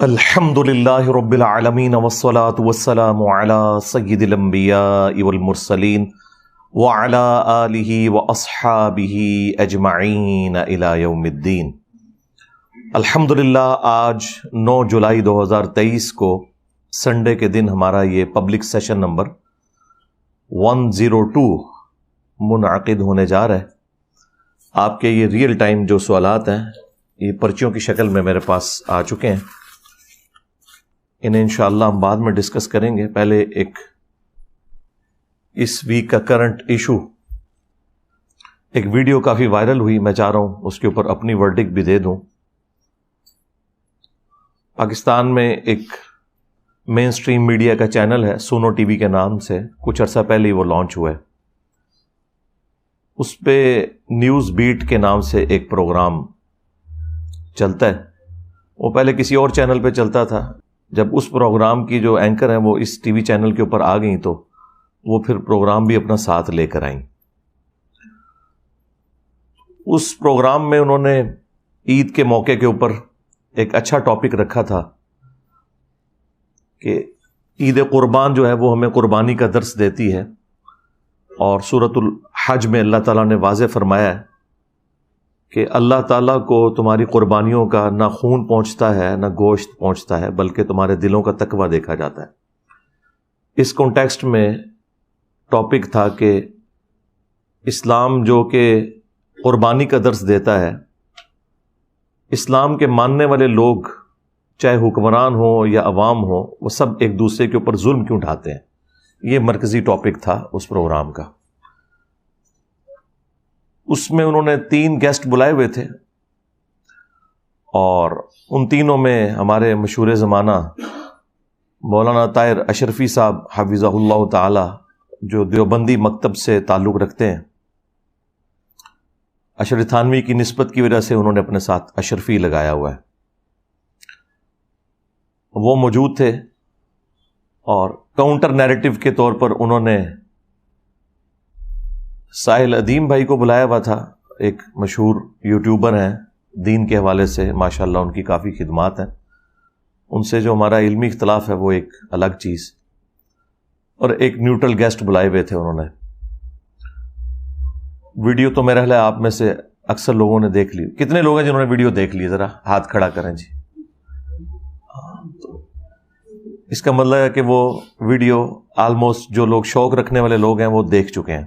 الحمدللہ رب العالمین والصلاة والسلام علی سید الانبیاء والمرسلین وعلی آلہ واصحابہ اجمعین الی یوم الدین۔ الحمدللہ آج 9 جولائی 2023 کو سنڈے کے دن ہمارا یہ پبلک سیشن نمبر 102 منعقد ہونے جا رہا ہے۔ آپ کے یہ ریئل ٹائم جو سوالات ہیں یہ پرچیوں کی شکل میں میرے پاس آ چکے ہیں، انہیں انشاءاللہ ہم بعد میں ڈسکس کریں گے۔ پہلے ایک اس ویک کا کرنٹ ایشو، ایک ویڈیو کافی وائرل ہوئی، میں چاہ رہا ہوں اس کے اوپر اپنی ورڈکٹ بھی دے دوں۔ پاکستان میں ایک مین سٹریم میڈیا کا چینل ہے سونو ٹی وی کے نام سے، کچھ عرصہ پہلے ہی وہ لانچ ہوا ہے۔ اس پہ نیوز بیٹ کے نام سے ایک پروگرام چلتا ہے، وہ پہلے کسی اور چینل پہ چلتا تھا۔ جب اس پروگرام کی جو اینکر ہیں وہ اس ٹی وی چینل کے اوپر آ گئیں تو وہ پھر پروگرام بھی اپنا ساتھ لے کر آئیں۔ اس پروگرام میں انہوں نے عید کے موقع کے اوپر ایک اچھا ٹاپک رکھا تھا کہ عید قربان جو ہے وہ ہمیں قربانی کا درس دیتی ہے، اور سورۃ الحج میں اللہ تعالیٰ نے واضح فرمایا ہے کہ اللہ تعالیٰ کو تمہاری قربانیوں کا نہ خون پہنچتا ہے نہ گوشت پہنچتا ہے، بلکہ تمہارے دلوں کا تقویٰ دیکھا جاتا ہے۔ اس کانٹیکسٹ میں ٹاپک تھا کہ اسلام جو کہ قربانی کا درس دیتا ہے، اسلام کے ماننے والے لوگ چاہے حکمران ہوں یا عوام ہوں، وہ سب ایک دوسرے کے اوپر ظلم کیوں ڈھاتے ہیں۔ یہ مرکزی ٹاپک تھا اس پروگرام کا۔ اس میں انہوں نے 3 گیسٹ بلائے ہوئے تھے، اور ان تینوں میں ہمارے مشہور زمانہ مولانا طاہر اشرفی صاحب حفظہ اللہ تعالی، جو دیوبندی مکتب سے تعلق رکھتے ہیں، اشرف تھانوی کی نسبت کی وجہ سے انہوں نے اپنے ساتھ اشرفی لگایا ہوا ہے، وہ موجود تھے۔ اور کاؤنٹر نیریٹو کے طور پر انہوں نے ساحل ادیم بھائی کو بلایا ہوا تھا، ایک مشہور یوٹیوبر ہیں دین کے حوالے سے، ماشاءاللہ ان کی کافی خدمات ہیں۔ ان سے جو ہمارا علمی اختلاف ہے وہ ایک الگ چیز، اور ایک نیوٹرل گیسٹ بلائے ہوئے تھے انہوں نے۔ ویڈیو تو میرا خیال ہے آپ میں سے اکثر لوگوں نے دیکھ لی۔ کتنے لوگ ہیں جنہوں نے ویڈیو دیکھ لی؟ ذرا ہاتھ کھڑا کریں جی۔ تو اس کا مطلب ہے کہ وہ ویڈیو آلموسٹ جو لوگ شوق رکھنے والے لوگ ہیں وہ دیکھ چکے ہیں۔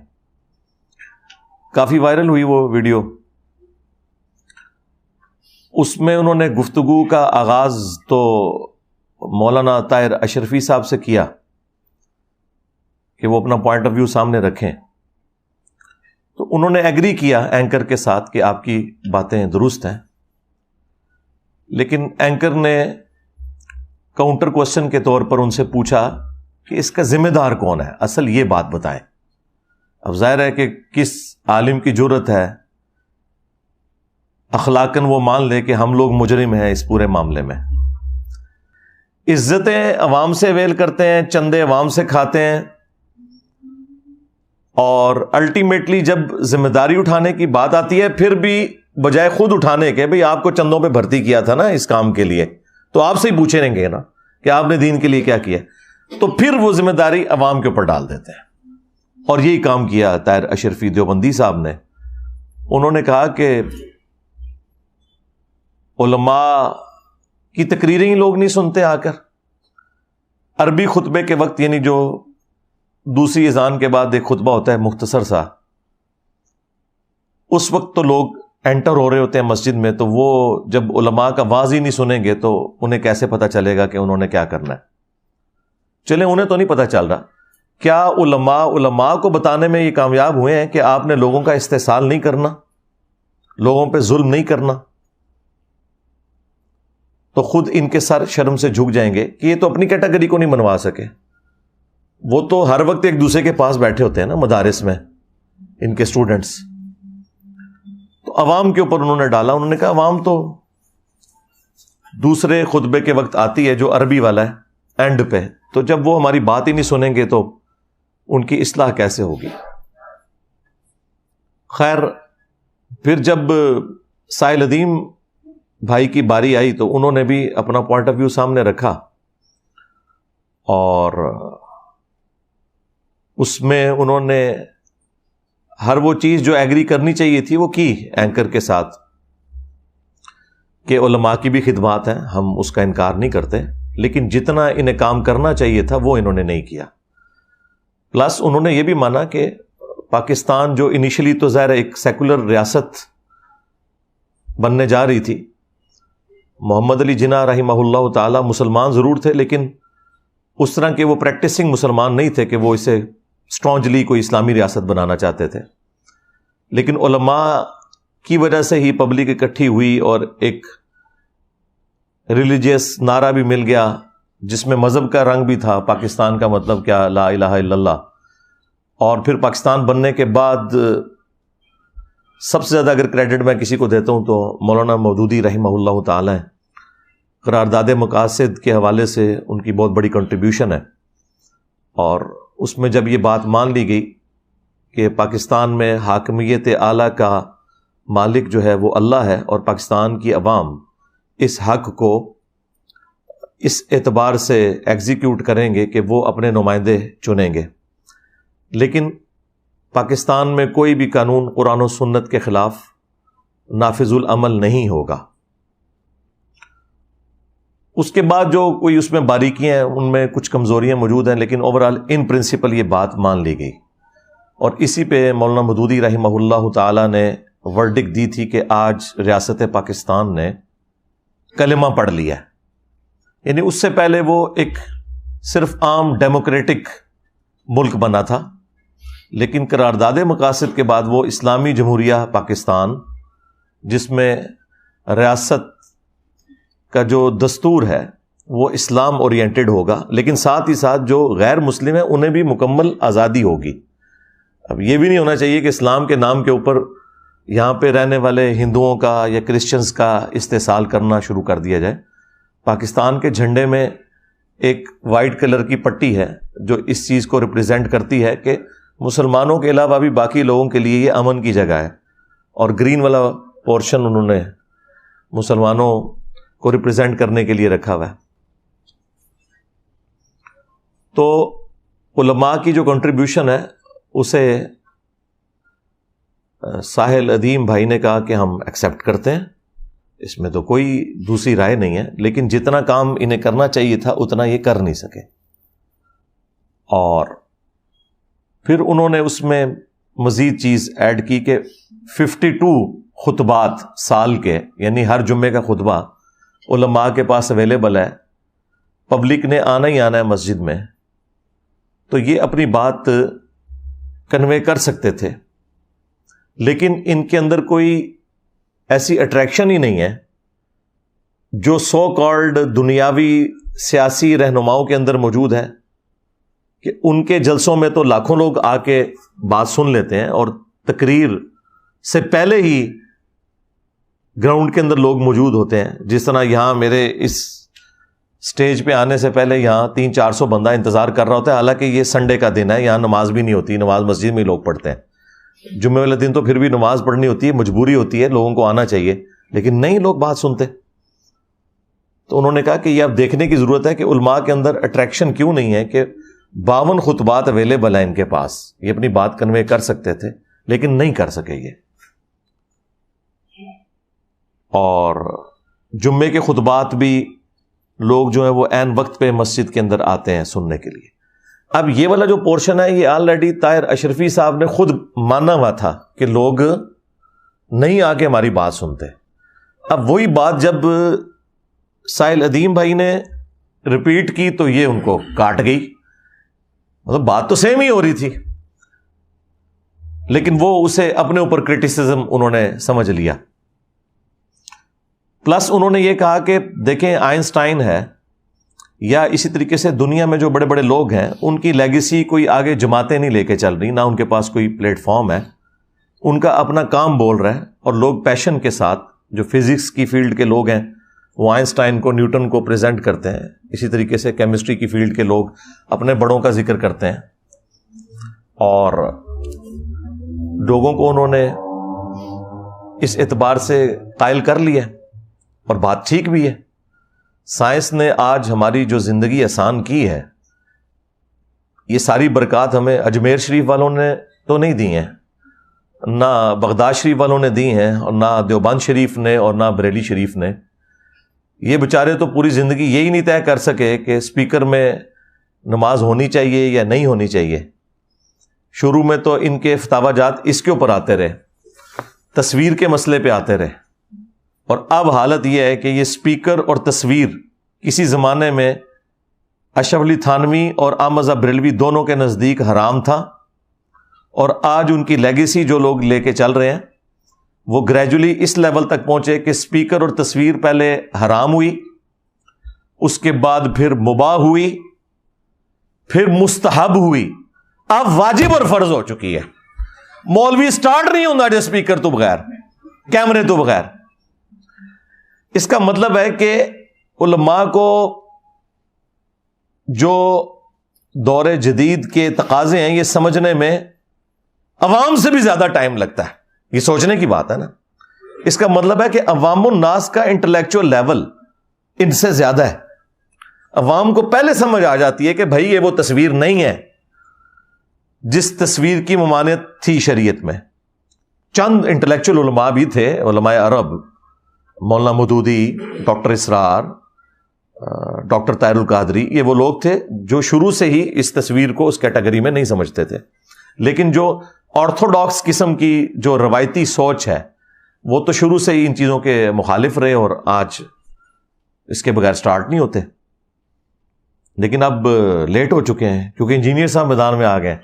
کافی وائرل ہوئی وہ ویڈیو۔ اس میں انہوں نے گفتگو کا آغاز تو مولانا طاہر اشرفی صاحب سے کیا کہ وہ اپنا پوائنٹ آف ویو سامنے رکھیں، تو انہوں نے ایگری کیا اینکر کے ساتھ کہ آپ کی باتیں درست ہیں، لیکن اینکر نے کاؤنٹر کوشچن کے طور پر ان سے پوچھا کہ اس کا ذمہ دار کون ہے، اصل یہ بات بتائیں۔ اب ظاہر ہے کہ کس عالم کی جرت ہے اخلاقاً وہ مان لے کہ ہم لوگ مجرم ہیں اس پورے معاملے میں۔ عزتیں عوام سے ویل کرتے ہیں، چندے عوام سے کھاتے ہیں، اور الٹیمیٹلی جب ذمہ داری اٹھانے کی بات آتی ہے پھر بھی بجائے خود اٹھانے کے، بھئی آپ کو چندوں پہ بھرتی کیا تھا نا اس کام کے لیے، تو آپ سے ہی پوچھیں گے نا کہ آپ نے دین کے لیے کیا کیا، تو پھر وہ ذمہ داری عوام کے اوپر ڈال دیتے ہیں۔ اور یہی کام کیا طاہر اشرفی دیوبندی صاحب نے۔ انہوں نے کہا کہ علماء کی تقریریں ہی لوگ نہیں سنتے آ کر، عربی خطبے کے وقت، یعنی جو دوسری اذان کے بعد ایک خطبہ ہوتا ہے مختصر سا، اس وقت تو لوگ انٹر ہو رہے ہوتے ہیں مسجد میں، تو وہ جب علماء کا واعظ ہی نہیں سنیں گے تو انہیں کیسے پتہ چلے گا کہ انہوں نے کیا کرنا ہے؟ چلیں انہیں تو نہیں پتہ چل رہا، کیا علماء کو بتانے میں یہ کامیاب ہوئے ہیں کہ آپ نے لوگوں کا استحصال نہیں کرنا، لوگوں پہ ظلم نہیں کرنا؟ تو خود ان کے سر شرم سے جھک جائیں گے کہ یہ تو اپنی کیٹیگری کو نہیں منوا سکے۔ وہ تو ہر وقت ایک دوسرے کے پاس بیٹھے ہوتے ہیں نا مدارس میں، ان کے اسٹوڈنٹس۔ تو عوام کے اوپر انہوں نے ڈالا۔ انہوں نے کہا عوام تو دوسرے خطبے کے وقت آتی ہے جو عربی والا ہے اینڈ پہ، تو جب وہ ہماری بات ہی نہیں سنیں گے تو ان کی اصلاح کیسے ہوگی؟ خیر، پھر جب ساحل ادیم بھائی کی باری آئی تو انہوں نے بھی اپنا پوائنٹ آف ویو سامنے رکھا، اور اس میں انہوں نے ہر وہ چیز جو ایگری کرنی چاہیے تھی وہ کی اینکر کے ساتھ، کہ علماء کی بھی خدمات ہیں، ہم اس کا انکار نہیں کرتے، لیکن جتنا انہیں کام کرنا چاہیے تھا وہ انہوں نے نہیں کیا۔ پلس انہوں نے یہ بھی مانا کہ پاکستان جو انیشلی تو ظاہر ایک سیکولر ریاست بننے جا رہی تھی، محمد علی جناح رحمہ اللہ تعالی مسلمان ضرور تھے، لیکن اس طرح کے وہ پریکٹسنگ مسلمان نہیں تھے کہ وہ اسے اسٹرانجلی کوئی اسلامی ریاست بنانا چاہتے تھے، لیکن علماء کی وجہ سے ہی پبلک اکٹھی ہوئی اور ایک ریلیجیس نعرہ بھی مل گیا جس میں مذہب کا رنگ بھی تھا، پاکستان کا مطلب کیا، لا الہ الا اللہ۔ اور پھر پاکستان بننے کے بعد سب سے زیادہ اگر کریڈٹ میں کسی کو دیتا ہوں تو مولانا مودودی رحمہ اللہ تعالی ہیں، قرارداد مقاصد کے حوالے سے ان کی بہت بڑی کنٹریبیوشن ہے، اور اس میں جب یہ بات مان لی گئی کہ پاکستان میں حاکمیت اعلیٰ کا مالک جو ہے وہ اللہ ہے، اور پاکستان کی عوام اس حق کو اس اعتبار سے ایگزیکیوٹ کریں گے کہ وہ اپنے نمائندے چنیں گے، لیکن پاکستان میں کوئی بھی قانون قرآن و سنت کے خلاف نافذ العمل نہیں ہوگا۔ اس کے بعد جو کوئی اس میں باریکیاں ہیں، ان میں کچھ کمزوریاں موجود ہیں، لیکن اوورآل ان پرنسپل یہ بات مان لی گئی، اور اسی پہ مولانا مودودی رحمہ اللہ تعالی نے ورڈکٹ دی تھی کہ آج ریاست پاکستان نے کلمہ پڑھ لیا ہے، یعنی اس سے پہلے وہ ایک صرف عام ڈیموکریٹک ملک بنا تھا، لیکن قرارداد مقاصد کے بعد وہ اسلامی جمہوریہ پاکستان، جس میں ریاست کا جو دستور ہے وہ اسلام اورینٹڈ ہوگا، لیکن ساتھ ہی ساتھ جو غیر مسلم ہیں انہیں بھی مکمل آزادی ہوگی۔ اب یہ بھی نہیں ہونا چاہیے کہ اسلام کے نام کے اوپر یہاں پہ رہنے والے ہندوؤں کا یا کرسچنز کا استحصال کرنا شروع کر دیا جائے۔ پاکستان کے جھنڈے میں ایک وائٹ کلر کی پٹی ہے جو اس چیز کو ریپرزینٹ کرتی ہے کہ مسلمانوں کے علاوہ بھی باقی لوگوں کے لیے یہ امن کی جگہ ہے، اور گرین والا پورشن انہوں نے مسلمانوں کو ریپرزینٹ کرنے کے لیے رکھا ہوا ہے۔ تو علماء کی جو کنٹریبیوشن ہے اسے ساحل ادیم بھائی نے کہا کہ ہم ایکسیپٹ کرتے ہیں، اس میں تو کوئی دوسری رائے نہیں ہے، لیکن جتنا کام انہیں کرنا چاہیے تھا اتنا یہ کر نہیں سکے۔ اور پھر انہوں نے اس میں مزید چیز ایڈ کی کہ 52 خطبات سال کے، یعنی ہر جمعے کا خطبہ علماء کے پاس اویلیبل ہے، پبلک نے آنا ہی آنا ہے مسجد میں، تو یہ اپنی بات کنوے کر سکتے تھے، لیکن ان کے اندر کوئی ایسی اٹریکشن ہی نہیں ہے جو سو کالڈ دنیاوی سیاسی رہنماؤں کے اندر موجود ہے، کہ ان کے جلسوں میں تو لاکھوں لوگ آ کے بات سن لیتے ہیں، اور تقریر سے پہلے ہی گراؤنڈ کے اندر لوگ موجود ہوتے ہیں، جس طرح یہاں میرے اس سٹیج پہ آنے سے پہلے یہاں 300-400 بندہ انتظار کر رہا ہوتا ہے، حالانکہ یہ سنڈے کا دن ہے، یہاں نماز بھی نہیں ہوتی، نماز مسجد میں ہی لوگ پڑھتے ہیں، جمعے والے دن تو پھر بھی نماز پڑھنی ہوتی ہے، مجبوری ہوتی ہے، لوگوں کو آنا چاہیے، لیکن نہیں لوگ بات سنتے۔ تو انہوں نے کہا کہ یہ اب دیکھنے کی ضرورت ہے کہ علماء کے اندر اٹریکشن کیوں نہیں ہے، کہ 52 خطبات اویلیبل ہیں ان کے پاس، یہ اپنی بات کنوے کر سکتے تھے لیکن نہیں کر سکے یہ۔ اور جمعے کے خطبات بھی لوگ جو ہیں وہ عین وقت پہ مسجد کے اندر آتے ہیں سننے کے لیے۔ اب یہ والا جو پورشن ہے یہ آلریڈی طاہر اشرفی صاحب نے خود مانا ہوا تھا کہ لوگ نہیں آ کے ہماری بات سنتے۔ اب وہی بات جب ساحل ادیم بھائی نے ریپیٹ کی تو یہ ان کو کاٹ گئی، مطلب بات تو سیم ہی ہو رہی تھی، لیکن وہ اسے اپنے اوپر کرٹیسزم انہوں نے سمجھ لیا۔ پلس انہوں نے یہ کہا کہ دیکھیں آئنسٹائن ہے یا اسی طریقے سے دنیا میں جو بڑے بڑے لوگ ہیں ان کی لیگیسی کوئی آگے جماعتیں نہیں لے کے چل رہی، نہ ان کے پاس کوئی پلیٹ فارم ہے، ان کا اپنا کام بول رہا ہے، اور لوگ پیشن کے ساتھ جو فزکس کی فیلڈ کے لوگ ہیں وہ آئنسٹائن کو نیوٹن کو پریزنٹ کرتے ہیں، اسی طریقے سے کیمسٹری کی فیلڈ کے لوگ اپنے بڑوں کا ذکر کرتے ہیں، اور لوگوں کو انہوں نے اس اعتبار سے قائل کر لیا۔ اور بات ٹھیک بھی ہے. سائنس نے آج ہماری جو زندگی آسان کی ہے، یہ ساری برکات ہمیں اجمیر شریف والوں نے تو نہیں دی ہیں، نہ بغداد شریف والوں نے دی ہیں، اور نہ دیوبند شریف نے، اور نہ بریلی شریف نے. یہ بیچارے تو پوری زندگی یہی نہیں طے کر سکے کہ اسپیکر میں نماز ہونی چاہیے یا نہیں ہونی چاہیے. شروع میں تو ان کے فتاوی جات اس کے اوپر آتے رہے، تصویر کے مسئلے پہ آتے رہے، اور اب حالت یہ ہے کہ یہ اسپیکر اور تصویر کسی زمانے میں اشرف علی تھانوی اور احمد بریلوی دونوں کے نزدیک حرام تھا، اور آج ان کی لیگیسی جو لوگ لے کے چل رہے ہیں وہ گریجولی اس لیول تک پہنچے کہ اسپیکر اور تصویر پہلے حرام ہوئی، اس کے بعد پھر مباح ہوئی، پھر مستحب ہوئی، اب واجب اور فرض ہو چکی ہے. مولوی سٹارٹ نہیں ہوتا جو اسپیکر تو بغیر، کیمرے تو بغیر. اس کا مطلب ہے کہ علماء کو جو دور جدید کے تقاضے ہیں یہ سمجھنے میں عوام سے بھی زیادہ ٹائم لگتا ہے. یہ سوچنے کی بات ہے نا. اس کا مطلب ہے کہ عوام الناس کا انٹلیکچوئل لیول ان سے زیادہ ہے. عوام کو پہلے سمجھ آ جاتی ہے کہ بھائی یہ وہ تصویر نہیں ہے جس تصویر کی ممانعت تھی شریعت میں. چند انٹلیکچوئل علماء بھی تھے، علماء عرب، مولانا مودودی، ڈاکٹر اسرار، ڈاکٹر طاہر القادری، یہ وہ لوگ تھے جو شروع سے ہی اس تصویر کو اس کیٹیگری میں نہیں سمجھتے تھے. لیکن جو آرتھوڈاکس قسم کی جو روایتی سوچ ہے وہ تو شروع سے ہی ان چیزوں کے مخالف رہے، اور آج اس کے بغیر سٹارٹ نہیں ہوتے. لیکن اب لیٹ ہو چکے ہیں کیونکہ انجینئر صاحب میدان میں آ گئے.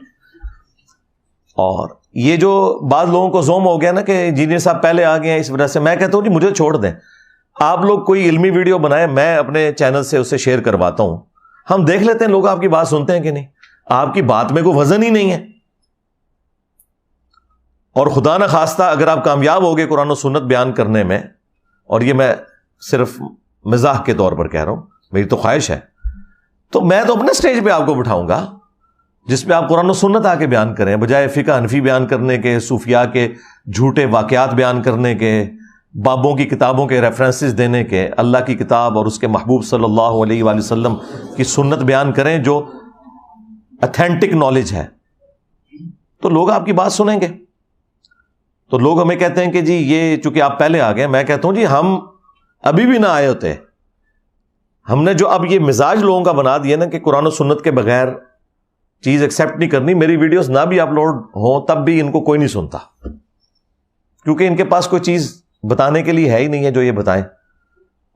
اور یہ جو بعض لوگوں کو زوم ہو گیا نا کہ انجینئر صاحب پہلے آ گئے ہیں، اس وجہ سے میں کہتا ہوں کہ مجھے چھوڑ دیں. آپ لوگ کوئی علمی ویڈیو بنائیں، میں اپنے چینل سے اسے شیئر کرواتا ہوں، ہم دیکھ لیتے ہیں لوگ آپ کی بات سنتے ہیں کہ نہیں. آپ کی بات میں کوئی وزن ہی نہیں ہے. اور خدا نہ خواستہ اگر آپ کامیاب ہو گئے قرآن و سنت بیان کرنے میں، اور یہ میں صرف مزاح کے طور پر کہہ رہا ہوں، میری تو خواہش ہے، تو میں تو اپنے سٹیج پہ آپ کو بٹھاؤں گا جس پہ آپ قرآن و سنت آ کے بیان کریں، بجائے فقہ حنفی بیان کرنے کے، صوفیاء کے جھوٹے واقعات بیان کرنے کے، بابوں کی کتابوں کے ریفرنسز دینے کے. اللہ کی کتاب اور اس کے محبوب صلی اللہ علیہ وآلہ وسلم کی سنت بیان کریں جو اتھینٹک نالج ہے، تو لوگ آپ کی بات سنیں گے. تو لوگ ہمیں کہتے ہیں کہ جی یہ چونکہ آپ پہلے آ گئے. میں کہتا ہوں جی ہم ابھی بھی نہ آئے ہوتے. ہم نے جو اب یہ مزاج لوگوں کا بنا دیا نا کہ قرآن و سنت کے بغیر چیز ایکسیپٹ نہیں کرنی. میری ویڈیوز نہ بھی اپلوڈ ہوں تب بھی ان کو کوئی نہیں سنتا، کیونکہ ان کے پاس کوئی چیز بتانے کے لیے ہے ہی نہیں ہے جو یہ بتائیں.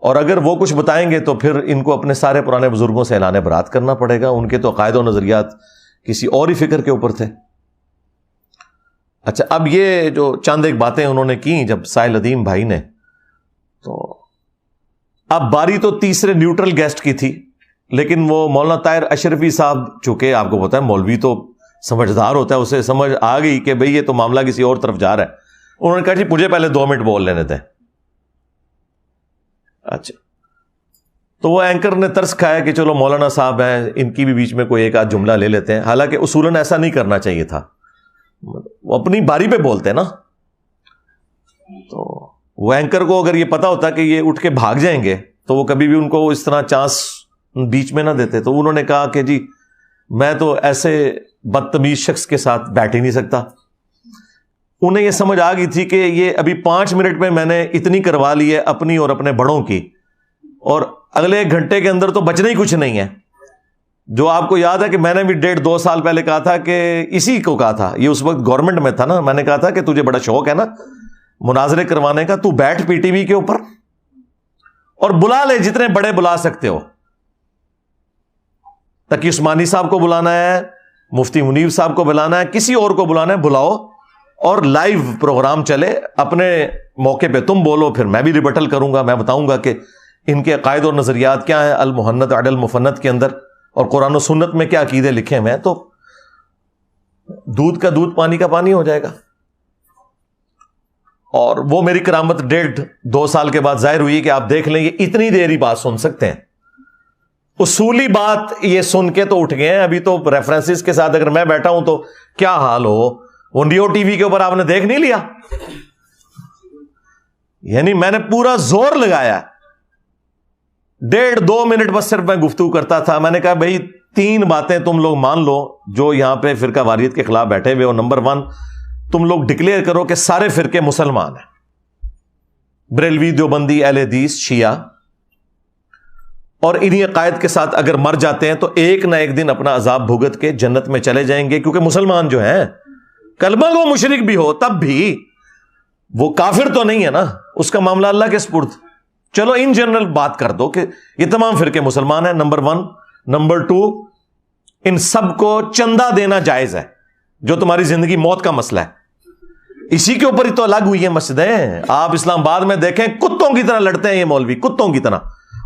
اور اگر وہ کچھ بتائیں گے تو پھر ان کو اپنے سارے پرانے بزرگوں سے اعلان برات کرنا پڑے گا. ان کے تو عقائد و نظریات کسی اور ہی فکر کے اوپر تھے. اچھا، اب یہ جو چند ایک باتیں انہوں نے کی جب سائل ادیم بھائی نے، تو اب باری تو تیسرے نیوٹرل گیسٹ کی تھی، لیکن وہ مولانا طاہر اشرفی صاحب، چونکہ آپ کو پتا ہے مولوی تو سمجھدار ہوتا ہے، اسے سمجھ آ گئی کہ بھئی یہ تو معاملہ کسی اور طرف جا رہا ہے. انہوں نے کہا جی مجھے پہلے 2 منٹ بول لینے دیں. اچھا، تو وہ اینکر نے ترس کھایا کہ چلو مولانا صاحب ہیں، ان کی بھی بیچ میں کوئی ایک آدھ جملہ لے لیتے ہیں. حالانکہ اصولاً ایسا نہیں کرنا چاہیے تھا، وہ اپنی باری پہ بولتے ہیں نا. تو وہ اینکر کو اگر یہ پتا ہوتا کہ یہ اٹھ کے بھاگ جائیں گے تو وہ کبھی بھی ان کو اس طرح چانس بیچ میں نہ دیتے. تو انہوں نے کہا کہ جی میں تو ایسے بدتمیز شخص کے ساتھ بیٹھ ہی نہیں سکتا. انہیں یہ سمجھ آ گئی تھی کہ یہ ابھی 5 منٹ میں میں نے اتنی کروا لی ہے اپنی اور اپنے بڑوں کی، اور اگلے 1 گھنٹے کے اندر تو بچنا ہی کچھ نہیں ہے. جو آپ کو یاد ہے کہ میں نے بھی 1.5-2 سال پہلے کہا تھا کہ اسی کو کہا تھا، یہ اس وقت گورنمنٹ میں تھا نا، میں نے کہا تھا کہ تجھے بڑا شوق ہے نا مناظرے کروانے کا، تو بیٹھ پی ٹی وی کے اوپر اور بلا لے جتنے بڑے بلا سکتے ہو. تقی عثمانی صاحب کو بلانا ہے، مفتی منیر صاحب کو بلانا ہے، کسی اور کو بلانا ہے بلاؤ، اور لائیو پروگرام چلے. اپنے موقع پہ تم بولو، پھر میں بھی ریبٹل کروں گا، میں بتاؤں گا کہ ان کے عقائد اور نظریات کیا ہیں المحنت علی المفند کے اندر، اور قرآن و سنت میں کیا عقیدے لکھے ہوئے ہیں. تو دودھ کا دودھ پانی کا پانی ہو جائے گا. اور وہ میری کرامت 1.5-2 سال کے بعد ظاہر ہوئی کہ آپ دیکھ لیں یہ اتنی دیر ہی بات سن سکتے ہیں. اصولی بات یہ سن کے تو اٹھ گئے ہیں. ابھی تو ریفرنسز کے ساتھ اگر میں بیٹھا ہوں تو کیا حال ہو. وہ نیو ٹی وی کے اوپر آپ نے دیکھ نہیں لیا، یعنی میں نے پورا زور لگایا 1.5-2 منٹ بس صرف میں گفتگو کرتا تھا. میں نے کہا بھائی 3 باتیں تم لوگ مان لو جو یہاں پہ فرقہ واریت کے خلاف بیٹھے ہوئے ہو. نمبر 1, تم لوگ ڈکلیئر کرو کہ سارے فرقے مسلمان ہیں, بریلوی, دیوبندی, اہل حدیث, شیعہ, اور انہی عقائد کے ساتھ اگر مر جاتے ہیں تو ایک نہ ایک دن اپنا عذاب بھگت کے جنت میں چلے جائیں گے, کیونکہ مسلمان جو ہیں, کلمہ گو مشرک بھی ہو تب بھی وہ کافر تو نہیں ہے نا, اس کا معاملہ اللہ کے سپرد. چلو ان جنرل بات کر دو کہ یہ تمام فرقے مسلمان ہیں, نمبر 1. نمبر 2, ان سب کو چندہ دینا جائز ہے, جو تمہاری زندگی موت کا مسئلہ ہے. اسی کے اوپر ہی تو الگ ہوئی ہیں مسجدیں. آپ اسلام آباد میں دیکھیں کتوں کی طرح لڑتے ہیں یہ مولوی, کتوں کی طرح.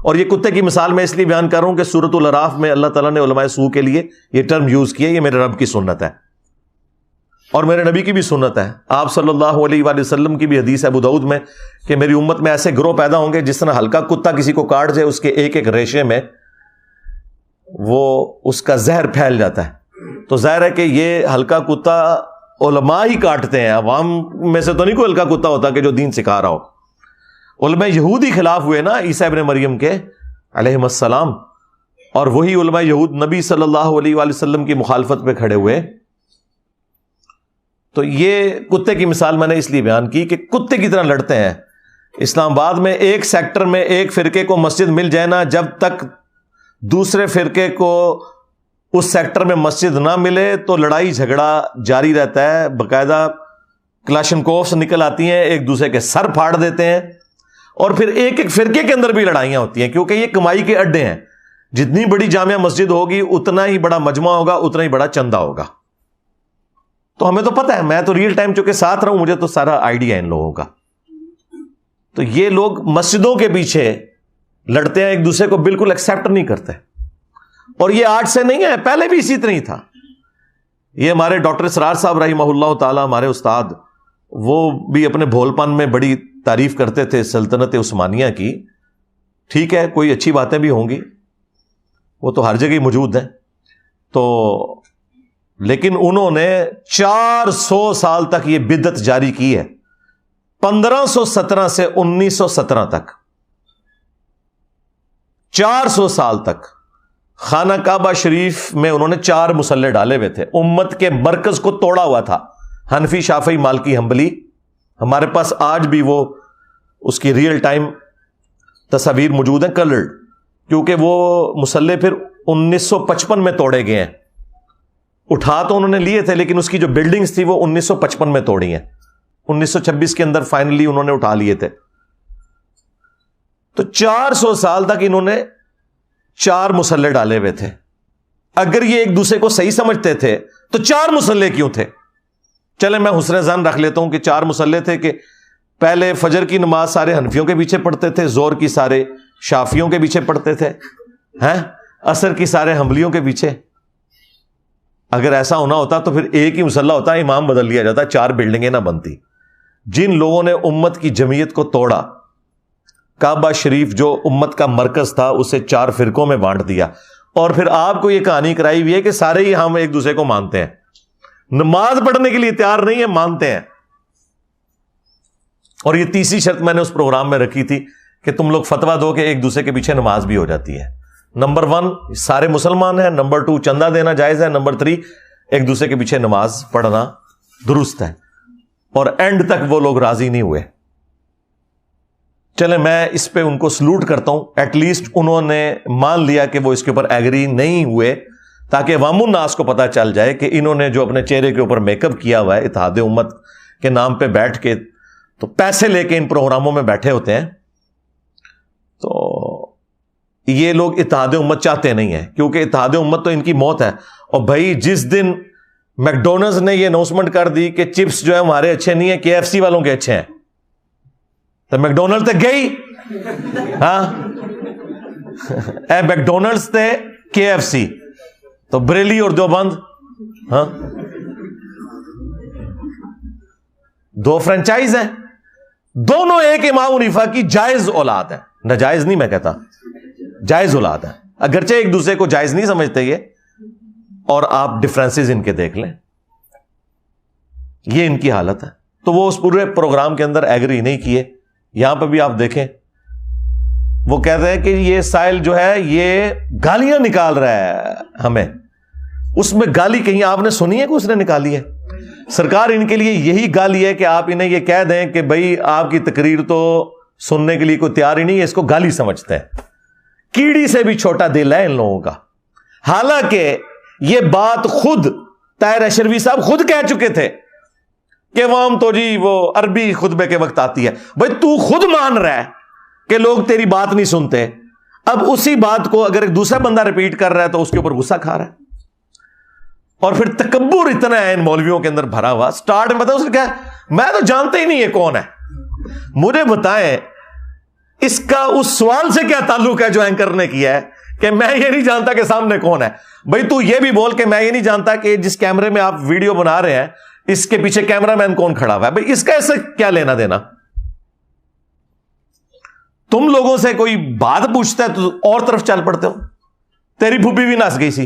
اور یہ کتے کی مثال میں اس لیے بیان کر رہا ہوں کہ سورۃ الاعراف میں اللہ تعالیٰ نے علماء سوء کے لیے یہ ٹرم یوز کیا. یہ میرے رب کی سنت ہے اور میرے نبی کی بھی سنت ہے. آپ صلی اللہ علیہ وآلہ وسلم کی بھی حدیث ہے ابو داؤد میں کہ میری امت میں ایسے گروہ پیدا ہوں گے جس طرح ہلکا کتا کسی کو کاٹ جائے, اس کے ایک ایک ریشے میں وہ اس کا زہر پھیل جاتا ہے. تو ظاہر ہے کہ یہ ہلکا کتا علماء ہی کاٹتے ہیں, عوام میں سے تو نہیں کوئی ہلکا کتا ہوتا کہ جو دین سکھا رہا ہو. علماء یہود ہی خلاف ہوئے نا عیسیٰ ابن مریم کے علیہ السلام, اور وہی علماء یہود نبی صلی اللہ علیہ وآلہ وسلم کی مخالفت پہ کھڑے ہوئے. تو یہ کتے کی مثال میں نے اس لیے بیان کی کہ کتے کی طرح لڑتے ہیں. اسلام آباد میں ایک سیکٹر میں ایک فرقے کو مسجد مل جائے نا, جب تک دوسرے فرقے کو اس سیکٹر میں مسجد نہ ملے تو لڑائی جھگڑا جاری رہتا ہے. باقاعدہ کلاشنکوفس نکل آتی ہیں, ایک دوسرے کے سر پھاڑ دیتے ہیں, اور پھر ایک ایک فرقے کے اندر بھی لڑائیاں ہوتی ہیں, کیونکہ یہ کمائی کے اڈے ہیں. جتنی بڑی جامع مسجد ہوگی اتنا ہی بڑا مجمع ہوگا, اتنا ہی بڑا چندہ ہوگا. تو ہمیں تو پتہ ہے, میں تو ریئل ٹائم چونکہ ساتھ رہا ہوں, مجھے تو سارا آئیڈیا ہے ان لوگوں کا. تو یہ لوگ مسجدوں کے پیچھے لڑتے ہیں, ایک دوسرے کو بالکل ایکسیپٹ نہیں کرتے. اور یہ آج سے نہیں ہے, پہلے بھی اسی طرح ہی تھا. یہ ہمارے ڈاکٹر اسرار صاحب رحمہ اللہ تعالی, ہمارے استاد, وہ بھی اپنے بھول پن میں بڑی تعریف کرتے تھے سلطنت عثمانیہ کی. ٹھیک ہے, کوئی اچھی باتیں بھی ہوں گی, وہ تو ہر جگہ موجود ہیں. تو لیکن انہوں نے 400 سال تک یہ بدعت جاری کی ہے, 1517 سے 1917 تک, 400 سال تک. خانہ کعبہ شریف میں انہوں نے 4 مصلے ڈالے ہوئے تھے. امت کے مرکز کو توڑا ہوا تھا, حنفی, شافعی, مالکی, حنبلی. ہمارے پاس آج بھی وہ اس کی ریئل ٹائم تصاویر موجود ہیں, کلرڈ, کیونکہ وہ مصلے پھر 1955 میں توڑے گئے ہیں. اٹھا تو انہوں نے لیے تھے, لیکن اس کی جو بلڈنگز تھی وہ 1955 میں توڑی ہیں. 1926 کے اندر فائنلی انہوں نے اٹھا لیے تھے. تو 400 سال تک انہوں نے 4 مصلے ڈالے ہوئے تھے. اگر یہ ایک دوسرے کو صحیح سمجھتے تھے تو 4 مصلے کیوں تھے؟ چلے میں حسن ظن رکھ لیتا ہوں کہ 4 مصلے تھے کہ پہلے فجر کی نماز سارے حنفیوں کے پیچھے پڑھتے تھے, زور کی سارے شافیوں کے پیچھے پڑھتے تھے, عصر کی سارے حنبلیوں کے پیچھے. اگر ایسا ہونا ہوتا تو پھر ایک ہی مصلی ہوتا, امام بدل لیا جاتا, 4 بلڈنگیں نہ بنتی. جن لوگوں نے امت کی جمعیت کو توڑا, کعبہ شریف جو امت کا مرکز تھا اسے 4 فرقوں میں بانٹ دیا, اور پھر آپ کو یہ کہانی کرائی ہوئی ہے کہ سارے ہی ہم ایک دوسرے کو مانتے ہیں, نماز پڑھنے کے لیے تیار نہیں ہے, مانتے ہیں. اور یہ تیسری شرط میں نے اس پروگرام میں رکھی تھی کہ تم لوگ فتویٰ دو کہ ایک دوسرے کے پیچھے نماز بھی ہو جاتی ہے. نمبر 1 سارے مسلمان ہیں, نمبر 2 چندہ دینا جائز ہے, نمبر 3 ایک دوسرے کے پیچھے نماز پڑھنا درست ہے. اور اینڈ تک وہ لوگ راضی نہیں ہوئے. چلے میں اس پہ ان کو سلوٹ کرتا ہوں, ایٹ لیسٹ انہوں نے مان لیا کہ وہ اس کے اوپر ایگری نہیں ہوئے, تاکہ عوام الناس کو پتا چل جائے کہ انہوں نے جو اپنے چہرے کے اوپر میک اپ کیا ہوا ہے اتحاد امت کے نام پہ بیٹھ کے, تو پیسے لے کے ان پروگراموں میں بیٹھے ہوتے ہیں. تو یہ لوگ اتحاد امت چاہتے نہیں ہیں, کیونکہ اتحاد امت تو ان کی موت ہے. اور بھائی جس دن میکڈونلڈز نے یہ اناؤنسمنٹ کر دی کہ چپس جو ہے ہمارے اچھے نہیں ہیں, KFC والوں کے اچھے ہیں, تو میکڈونلڈ تے گئی, ہاں اے میکڈونلڈز تے KFC, تو بریلی اور دیوبند, ہاں 2 فرنچائز ہیں, دونوں ایک امام حنیفہ کی جائز اولاد ہے, ناجائز نہیں میں کہتا, جائز اولاد ہے. اگرچہ ایک دوسرے کو جائز نہیں سمجھتے یہ, اور آپ ڈفرینسز ان کے دیکھ لیں, یہ ان کی حالت ہے. تو وہ اس پورے پروگرام کے اندر ایگری نہیں کیے. یہاں پہ بھی آپ دیکھیں وہ کہتے ہیں کہ یہ سائل جو ہے یہ گالیاں نکال رہا ہے ہمیں. اس میں گالی کہیں آپ نے سنی ہے کہ اس نے نکالی ہے؟ سرکار ان کے لیے یہی گالی ہے کہ آپ انہیں یہ کہہ دیں کہ بھئی آپ کی تقریر تو سننے کے لیے کوئی تیار ہی نہیں ہے, اس کو گالی سمجھتے ہیں. کیڑی سے بھی چھوٹا دل ہے ان لوگوں کا. حالانکہ یہ بات خود طاہر اشرفی صاحب خود کہہ چکے تھے کہ عوام تو جی وہ عربی خطبے کے وقت آتی ہے. بھائی تو خود مان رہا ہے کہ لوگ تیری بات نہیں سنتے, اب اسی بات کو اگر ایک دوسرا بندہ ریپیٹ کر رہا ہے تو اس کے اوپر غصہ کھا رہا ہے. اور پھر تکبر اتنا ہے ان مولویوں کے اندر بھرا ہوا. سٹارٹ میں بتاؤ اس نے کیا, میں تو جانتے ہی نہیں یہ کون ہے, مجھے بتائیں اس کا اس سوال سے کیا تعلق ہے جو اینکر نے کیا ہے کہ میں یہ نہیں جانتا کہ سامنے کون ہے. بھائی تو یہ بھی بول کہ میں یہ نہیں جانتا کہ جس کیمرے میں آپ ویڈیو بنا رہے ہیں اس کے پیچھے کیمرہ مین کون کھڑا ہوا ہے. بھائی اس کا اس سے کیا لینا دینا؟ تم لوگوں سے کوئی بات پوچھتا ہے تو اور طرف چل پڑتے ہو. تیری پھوپھی بھی ناچ گئی سی,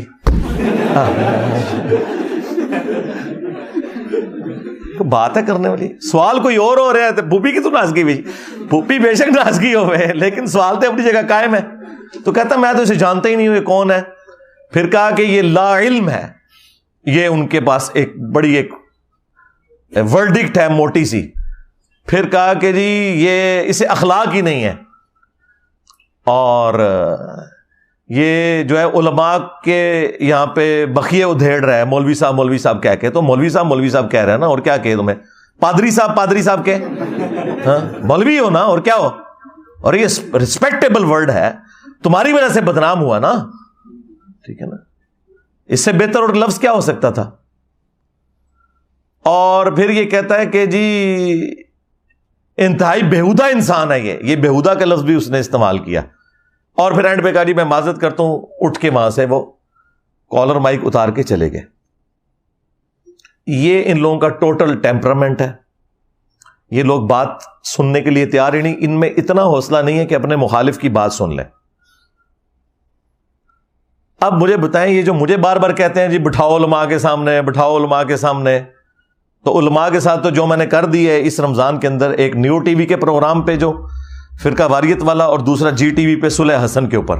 بات ہے کرنے والی. سوال کوئی اور ہو رہا ہے تو پھوپھی کی تو ناچ گئی بھائی, پھوپھی بے شک ناچ گئی ہوئے لیکن سوال تو اپنی جگہ قائم ہے. تو کہتا میں تو اسے جانتا ہی نہیں ہوں یہ کون ہے. پھر کہا کہ یہ لا علم ہے. یہ ان کے پاس ایک بڑی ایک ورڈکٹ ہے موٹی سی. پھر کہا کہ جی یہ اسے اخلاق ہی نہیں ہے, اور یہ جو ہے علماء کے یہاں پہ بخیے ادھیڑ رہا ہے مولوی صاحب کہہ کے. تو مولوی صاحب کہہ رہے ہیں نا, اور کیا کہے تمہیں, پادری صاحب کے, ہاں مولوی ہو نا, اور کیا ہو, اور یہ ریسپیکٹیبل ورڈ ہے, تمہاری وجہ سے بدنام ہوا نا, ٹھیک ہے نا. اس سے بہتر اور لفظ کیا ہو سکتا تھا. اور پھر یہ کہتا ہے کہ جی انتہائی بےہودہ انسان ہے یہ بےہودہ کا لفظ بھی اس نے استعمال کیا. اور پھر اینڈ پہ کہا جی میں معذرت کرتا ہوں, اٹھ کے وہاں سے وہ کالر مائک اتار کے چلے گئے. یہ ان لوگوں کا ٹوٹل ٹیمپرامنٹ ہے. یہ لوگ بات سننے کے لیے تیار ہی نہیں, ان میں اتنا حوصلہ نہیں ہے کہ اپنے مخالف کی بات سن لیں. اب مجھے بتائیں, یہ جو مجھے بار بار کہتے ہیں جی بٹھاؤ علماء کے سامنے, تو علماء کے ساتھ تو جو میں نے کر دی ہے اس رمضان کے اندر, ایک نیو ٹی وی کے پروگرام پہ جو فرقہ واریت والا, اور دوسرا جی ٹی وی پہ صلح حسن کے اوپر,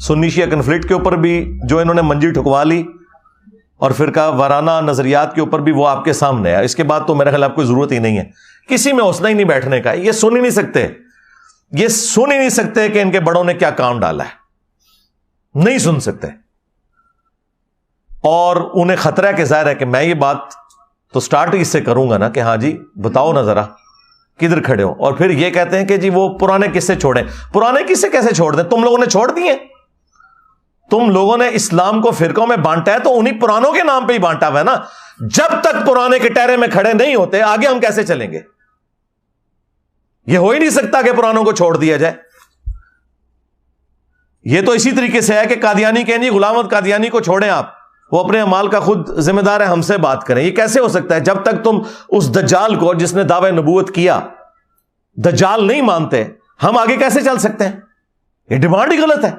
سنی شیعہ کنفلکٹ کے اوپر بھی جو انہوں نے منجی ٹھکوا لی, اور فرقہ وارانہ نظریات کے اوپر بھی وہ آپ کے سامنے ہے. اس کے بعد تو میرے خیال آپ کوئی ضرورت ہی نہیں ہے, کسی میں حوصلہ ہی نہیں بیٹھنے کا. یہ سن ہی نہیں سکتے کہ ان کے بڑوں نے کیا کام ڈالا ہے, نہیں سن سکتے. اور انہیں خطرہ ہے کہ ظاہر ہے کہ میں یہ بات تو سٹارٹ اس سے کروں گا نا کہ ہاں جی بتاؤ نا ذرا کدھر کھڑے ہو. اور پھر یہ کہتے ہیں کہ جی وہ پرانے قصے چھوڑیں. پرانے قصے کیسے چھوڑ دیں؟ تم لوگوں نے چھوڑ دیے. تم لوگوں نے اسلام کو فرقوں میں بانٹا ہے تو انہی پرانوں کے نام پہ ہی بانٹا ہوا ہے نا. جب تک پرانے کٹہرے میں کھڑے نہیں ہوتے آگے ہم کیسے چلیں گے؟ یہ ہو ہی نہیں سکتا کہ پرانوں کو چھوڑ دیا جائے. یہ تو اسی طریقے سے ہے کہ قادیانی کہیں جی غلام احمد قادیانی کو چھوڑیں آپ, وہ اپنے اعمال کا خود ذمہ دار ہے, ہم سے بات کریں. یہ کیسے ہو سکتا ہے؟ جب تک تم اس دجال کو جس نے دعوی نبوت کیا دجال نہیں مانتے, ہم آگے کیسے چل سکتے ہیں؟ یہ ڈیمانڈ ہی غلط ہے.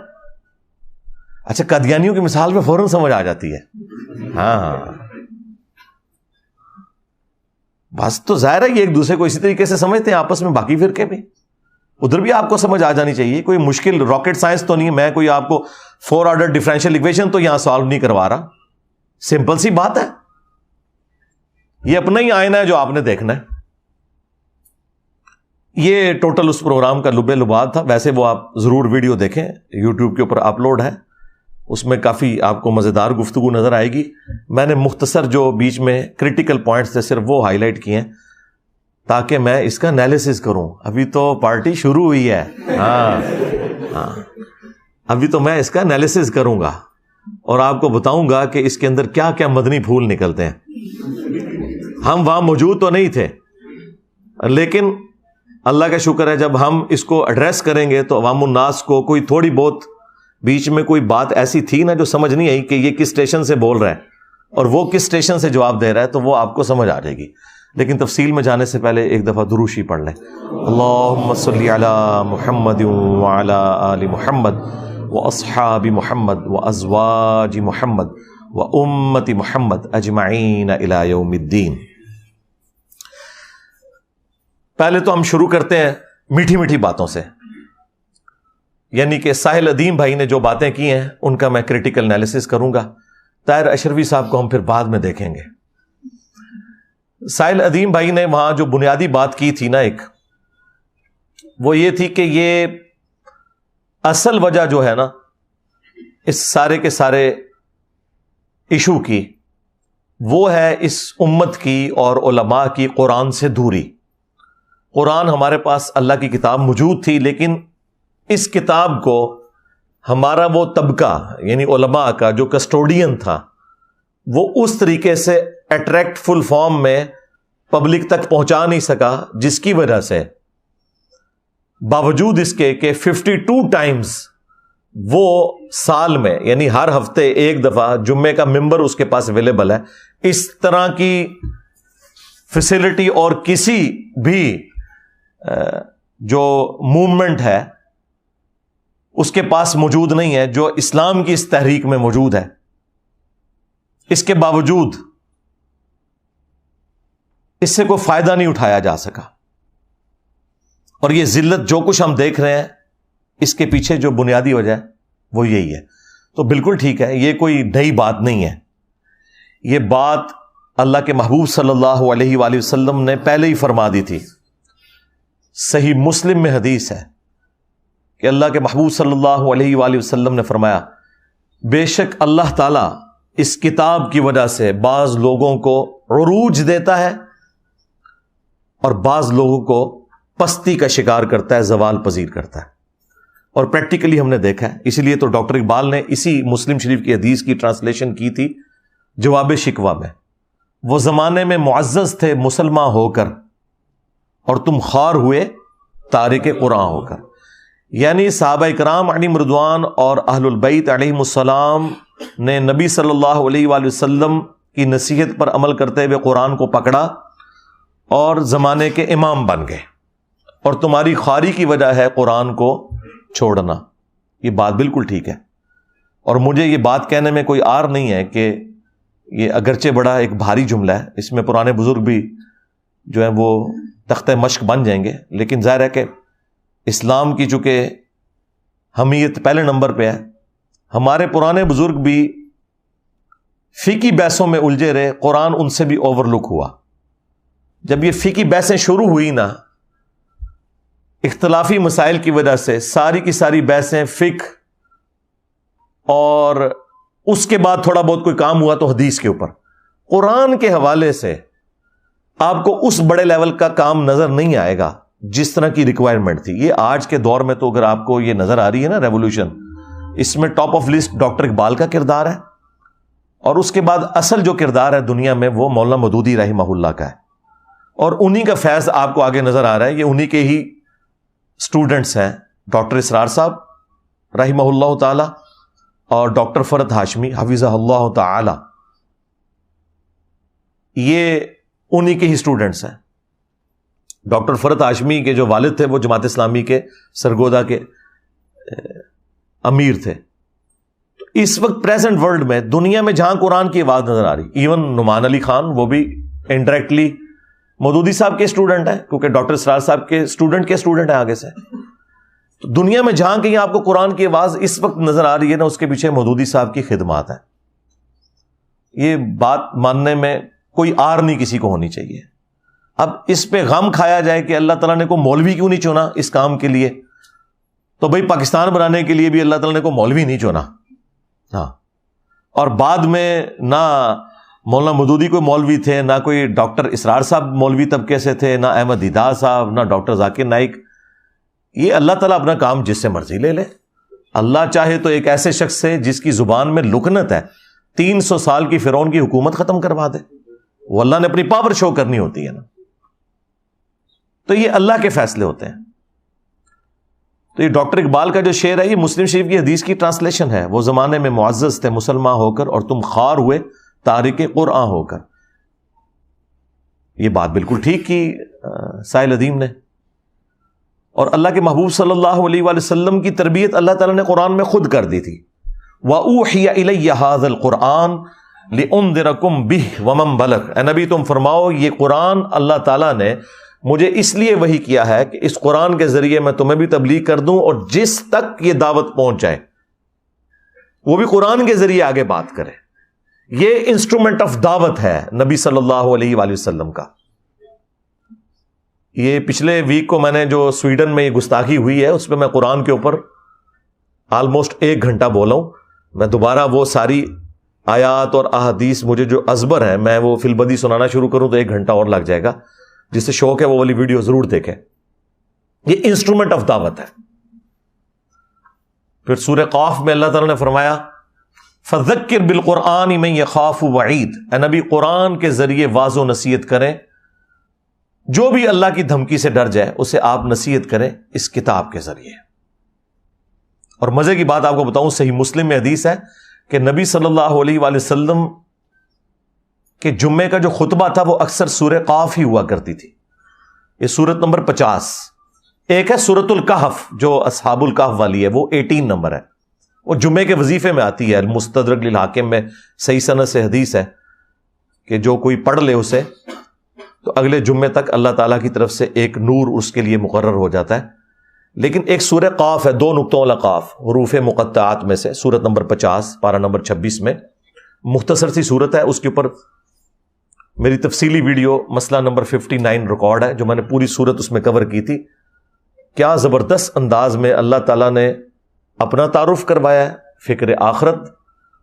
اچھا قادیانیوں کی مثال میں فوراً سمجھ آ جاتی ہے. ہاں بس تو ظاہر ہے یہ ایک دوسرے کو اسی طریقے سے سمجھتے ہیں آپس میں. باقی فرقے بھی ادھر بھی آپ کو سمجھ آ جانی چاہیے. کوئی مشکل راکٹ سائنس تو نہیں ہے. میں کوئی آپ کو 4 آرڈر ڈفرینشیل ایکویشن تو یہاں سالو نہیں کروا رہا. سمپل سی بات ہے. یہ اپنا ہی آئینہ ہے جو آپ نے دیکھنا ہے. یہ ٹوٹل اس پروگرام کا لبے لباد تھا. ویسے وہ آپ ضرور ویڈیو دیکھیں, یوٹیوب کے اوپر اپلوڈ ہے, اس میں کافی آپ کو مزیدار گفتگو نظر آئے گی. میں نے مختصر جو بیچ میں کریٹیکل پوائنٹس تھے صرف وہ ہائی لائٹ کیے ہیں تاکہ میں اس کا انالیسس کروں. ابھی تو پارٹی شروع ہوئی ہے. ہاں ابھی تو میں اس کا انالیسس کروں گا اور آپ کو بتاؤں گا کہ اس کے اندر کیا کیا مدنی پھول نکلتے ہیں. ہم وہاں موجود تو نہیں تھے, لیکن اللہ کا شکر ہے جب ہم اس کو ایڈریس کریں گے تو عوام الناس کو کوئی تھوڑی بہت بیچ میں کوئی بات ایسی تھی نا جو سمجھ نہیں آئی کہ یہ کس اسٹیشن سے بول رہا ہے اور وہ کس اسٹیشن سے جواب دے رہا ہے, تو وہ آپ کو سمجھ آ جائے گی. لیکن تفصیل میں جانے سے پہلے ایک دفعہ دروشی پڑھ لیں. اللہم صلی علی محمد وعلی آل محمد واصحاب محمد وازواج محمد وامت محمد اجمعین الی یوم الدین. پہلے تو ہم شروع کرتے ہیں میٹھی میٹھی باتوں سے. یعنی کہ ساحل ادیم بھائی نے جو باتیں کی ہیں ان کا میں کریٹیکل انالیسس کروں گا. طاہر اشرفی صاحب کو ہم پھر بعد میں دیکھیں گے. ساحل ادیم بھائی نے وہاں جو بنیادی بات کی تھی نا ایک، وہ یہ تھی کہ یہ اصل وجہ جو ہے نا اس سارے کے سارے ایشو کی، وہ ہے اس امت کی اور علماء کی قرآن سے دوری. قرآن ہمارے پاس اللہ کی کتاب موجود تھی، لیکن اس کتاب کو ہمارا وہ طبقہ یعنی علماء کا جو کسٹوڈین تھا وہ اس طریقے سے اٹریکٹ فل فارم میں پبلک تک پہنچا نہیں سکا، جس کی وجہ سے باوجود اس کے کہ 52 ٹائمز وہ سال میں یعنی ہر ہفتے ایک دفعہ جمعے کا ممبر اس کے پاس اویلیبل ہے، اس طرح کی فیسلٹی اور کسی بھی جو موومنٹ ہے اس کے پاس موجود نہیں ہے جو اسلام کی اس تحریک میں موجود ہے. اس کے باوجود اس سے کوئی فائدہ نہیں اٹھایا جا سکا، اور یہ ذلت جو کچھ ہم دیکھ رہے ہیں اس کے پیچھے جو بنیادی وجہ ہے وہ یہی ہے. تو بالکل ٹھیک ہے، یہ کوئی نئی بات نہیں ہے، یہ بات اللہ کے محبوب صلی اللہ علیہ وآلہ وسلم نے پہلے ہی فرما دی تھی. صحیح مسلم میں حدیث ہے کہ اللہ کے محبوب صلی اللہ علیہ وآلہ وسلم نے فرمایا، بے شک اللہ تعالیٰ اس کتاب کی وجہ سے بعض لوگوں کو عروج دیتا ہے اور بعض لوگوں کو پستی کا شکار کرتا ہے، زوال پذیر کرتا ہے. اور پریکٹیکلی ہم نے دیکھا ہے. اسی لیے تو ڈاکٹر اقبال نے اسی مسلم شریف کی حدیث کی ٹرانسلیشن کی تھی جواب شکوہ میں، وہ زمانے میں معزز تھے مسلمان ہو کر اور تم خوار ہوئے تارک قرآن ہو کر. یعنی صحابہ کرام علیہم رضوان اور اہل البیت علیہم السلام نے نبی صلی اللہ علیہ وآلہ وسلم کی نصیحت پر عمل کرتے ہوئے قرآن کو پکڑا اور زمانے کے امام بن گئے، اور تمہاری خواری کی وجہ ہے قرآن کو چھوڑنا. یہ بات بالکل ٹھیک ہے، اور مجھے یہ بات کہنے میں کوئی عار نہیں ہے کہ یہ اگرچہ بڑا ایک بھاری جملہ ہے، اس میں پرانے بزرگ بھی جو ہے وہ تختہ مشق بن جائیں گے، لیکن ظاہر ہے کہ اسلام کی چونکہ حمیت پہلے نمبر پہ ہے، ہمارے پرانے بزرگ بھی فقہی بحثوں میں الجھے رہے، قرآن ان سے بھی اوور لک ہوا. جب یہ فقہی بحثیں شروع ہوئی نا اختلافی مسائل کی وجہ سے، ساری کی ساری بحثیں فقہ، اور اس کے بعد تھوڑا بہت کوئی کام ہوا تو حدیث کے اوپر. قرآن کے حوالے سے آپ کو اس بڑے لیول کا کام نظر نہیں آئے گا جس طرح کی ریکوائرمنٹ تھی. یہ آج کے دور میں تو اگر آپ کو یہ نظر آ رہی ہے نا ریولوشن، اس میں top of list doctor Iqbal کا کردار ہے، اور اس کے بعد اصل جو کردار ہے دنیا میں وہ مولانا مودودی رحمہ اللہ کا ہے، اور انہی کا فیض آپ کو آگے نظر آ رہا ہے. یہ انہی کے ہی اسٹوڈنٹس ہیں، ڈاکٹر اسرار صاحب رحمہ اللہ تعالی اور ڈاکٹر فرد ہاشمی حفظہ اللہ تعالی، یہ انہی کے ہی اسٹوڈنٹس ہیں. ڈاکٹر فرد ہاشمی کے جو والد تھے وہ جماعت اسلامی کے سرگودا کے امیر تھے. اس وقت پریزنٹ ورلڈ میں دنیا میں جہاں قرآن کی آواز نظر آ رہی، ایون نعمان علی خان وہ بھی انڈائریکٹلی مودودی صاحب کے اسٹوڈنٹ ہیں، کیونکہ ڈاکٹر اسرار صاحب کے اسٹوڈنٹ ہیں آگے سے. تو دنیا میں جہاں کہیں آپ کو قرآن کی آواز اس وقت نظر آ رہی ہے نا، اس کے پیچھے مودودی صاحب کی خدمات ہیں. یہ بات ماننے میں کوئی عار نہیں کسی کو ہونی چاہیے. اب اس پہ غم کھایا جائے کہ اللہ تعالیٰ نے کو مولوی کیوں نہیں چنا اس کام کے لیے، تو بھائی پاکستان بنانے کے لیے بھی اللہ تعالیٰ نے کو مولوی نہیں چنا. ہاں، اور بعد میں نہ مولانا مودودی کوئی مولوی تھے، نہ کوئی ڈاکٹر اسرار صاحب مولوی طبقے سے تھے، نہ احمد دیدار صاحب، نہ ڈاکٹر ذاکر نائک. یہ اللہ تعالیٰ اپنا کام جس سے مرضی لے لے. اللہ چاہے تو ایک ایسے شخص سے جس کی زبان میں لکنت ہے 300 سال کی فرعون کی حکومت ختم کروا دے. وہ اللہ نے اپنی پاور شو کرنی ہوتی ہے نا. تو یہ اللہ کے فیصلے ہوتے ہیں. تو یہ ڈاکٹر اقبال کا جو شعر ہے یہ مسلم شریف کی حدیث کی ٹرانسلیشن ہے. وہ زمانے میں معزز تھے مسلمان ہو کر اور تم خوار ہوئے تارک قرآن ہو کر. یہ بات بالکل ٹھیک کی ساحل ادیم نے. اور اللہ کے محبوب صلی اللہ علیہ وآلہ وسلم کی تربیت اللہ تعالیٰ نے قرآن میں خود کر دی تھی. وَأُوحِيَ إِلَيَّ هَذَا الْقُرْآنُ لِأُنذِرَكُمْ بِهِ وَمَنْ بَلَغَ. اے نبی تم فرماؤ یہ قرآن اللہ تعالیٰ نے مجھے اس لیے وحی کیا ہے کہ اس قرآن کے ذریعے میں تمہیں بھی تبلیغ کر دوں اور جس تک یہ دعوت پہنچ جائے وہ بھی قرآن کے ذریعے آگے بات کرے. یہ انسٹرومنٹ آف دعوت ہے نبی صلی اللہ علیہ وآلہ وسلم کا. یہ پچھلے ویک کو میں نے جو سویڈن میں یہ گستاخی ہوئی ہے اس پہ میں قرآن کے اوپر آلموسٹ 1 گھنٹہ بولا ہوں. میں دوبارہ وہ ساری آیات اور احادیث مجھے جو ازبر ہیں میں وہ فی البدی سنانا شروع کروں تو 1 گھنٹہ اور لگ جائے گا. جس سے شوق ہے وہ والی ویڈیو ضرور دیکھیں. یہ انسٹرومنٹ آف دعوت ہے. پھر سورہ قاف میں اللہ تعالیٰ نے فرمایا فذکر بالقرآن من یخاف وعید. اے نبی قرآن کے ذریعے واعظ و نصیحت کریں جو بھی اللہ کی دھمکی سے ڈر جائے اسے آپ نصیحت کریں اس کتاب کے ذریعے. اور مزے کی بات آپ کو بتاؤں صحیح مسلم میں حدیث ہے کہ نبی صلی اللہ علیہ وآلہ وسلم کہ جمعے کا جو خطبہ تھا وہ اکثر سورہ قاف ہی ہوا کرتی تھی. یہ سورت نمبر 50. ایک ہے سورت الکہف جو اصحاب الکہف والی ہے وہ 18 نمبر ہے. وہ جمعے کے وظیفے میں آتی ہے. المستدرک للحاکم میں صحیح سند سے حدیث ہے کہ جو کوئی پڑھ لے اسے تو اگلے جمعے تک اللہ تعالیٰ کی طرف سے ایک نور اس کے لیے مقرر ہو جاتا ہے. لیکن ایک سورہ قاف ہے 2 نقطوں والا قاف حروف مقطعات میں سے سورت نمبر 50 پارہ نمبر 26 میں. مختصر سی سورت ہے. اس کے اوپر میری تفصیلی ویڈیو مسئلہ نمبر 59 ریکارڈ ہے جو میں نے پوری سورت اس میں کور کی تھی. کیا زبردست انداز میں اللہ تعالیٰ نے اپنا تعارف کروایا ہے, فکر آخرت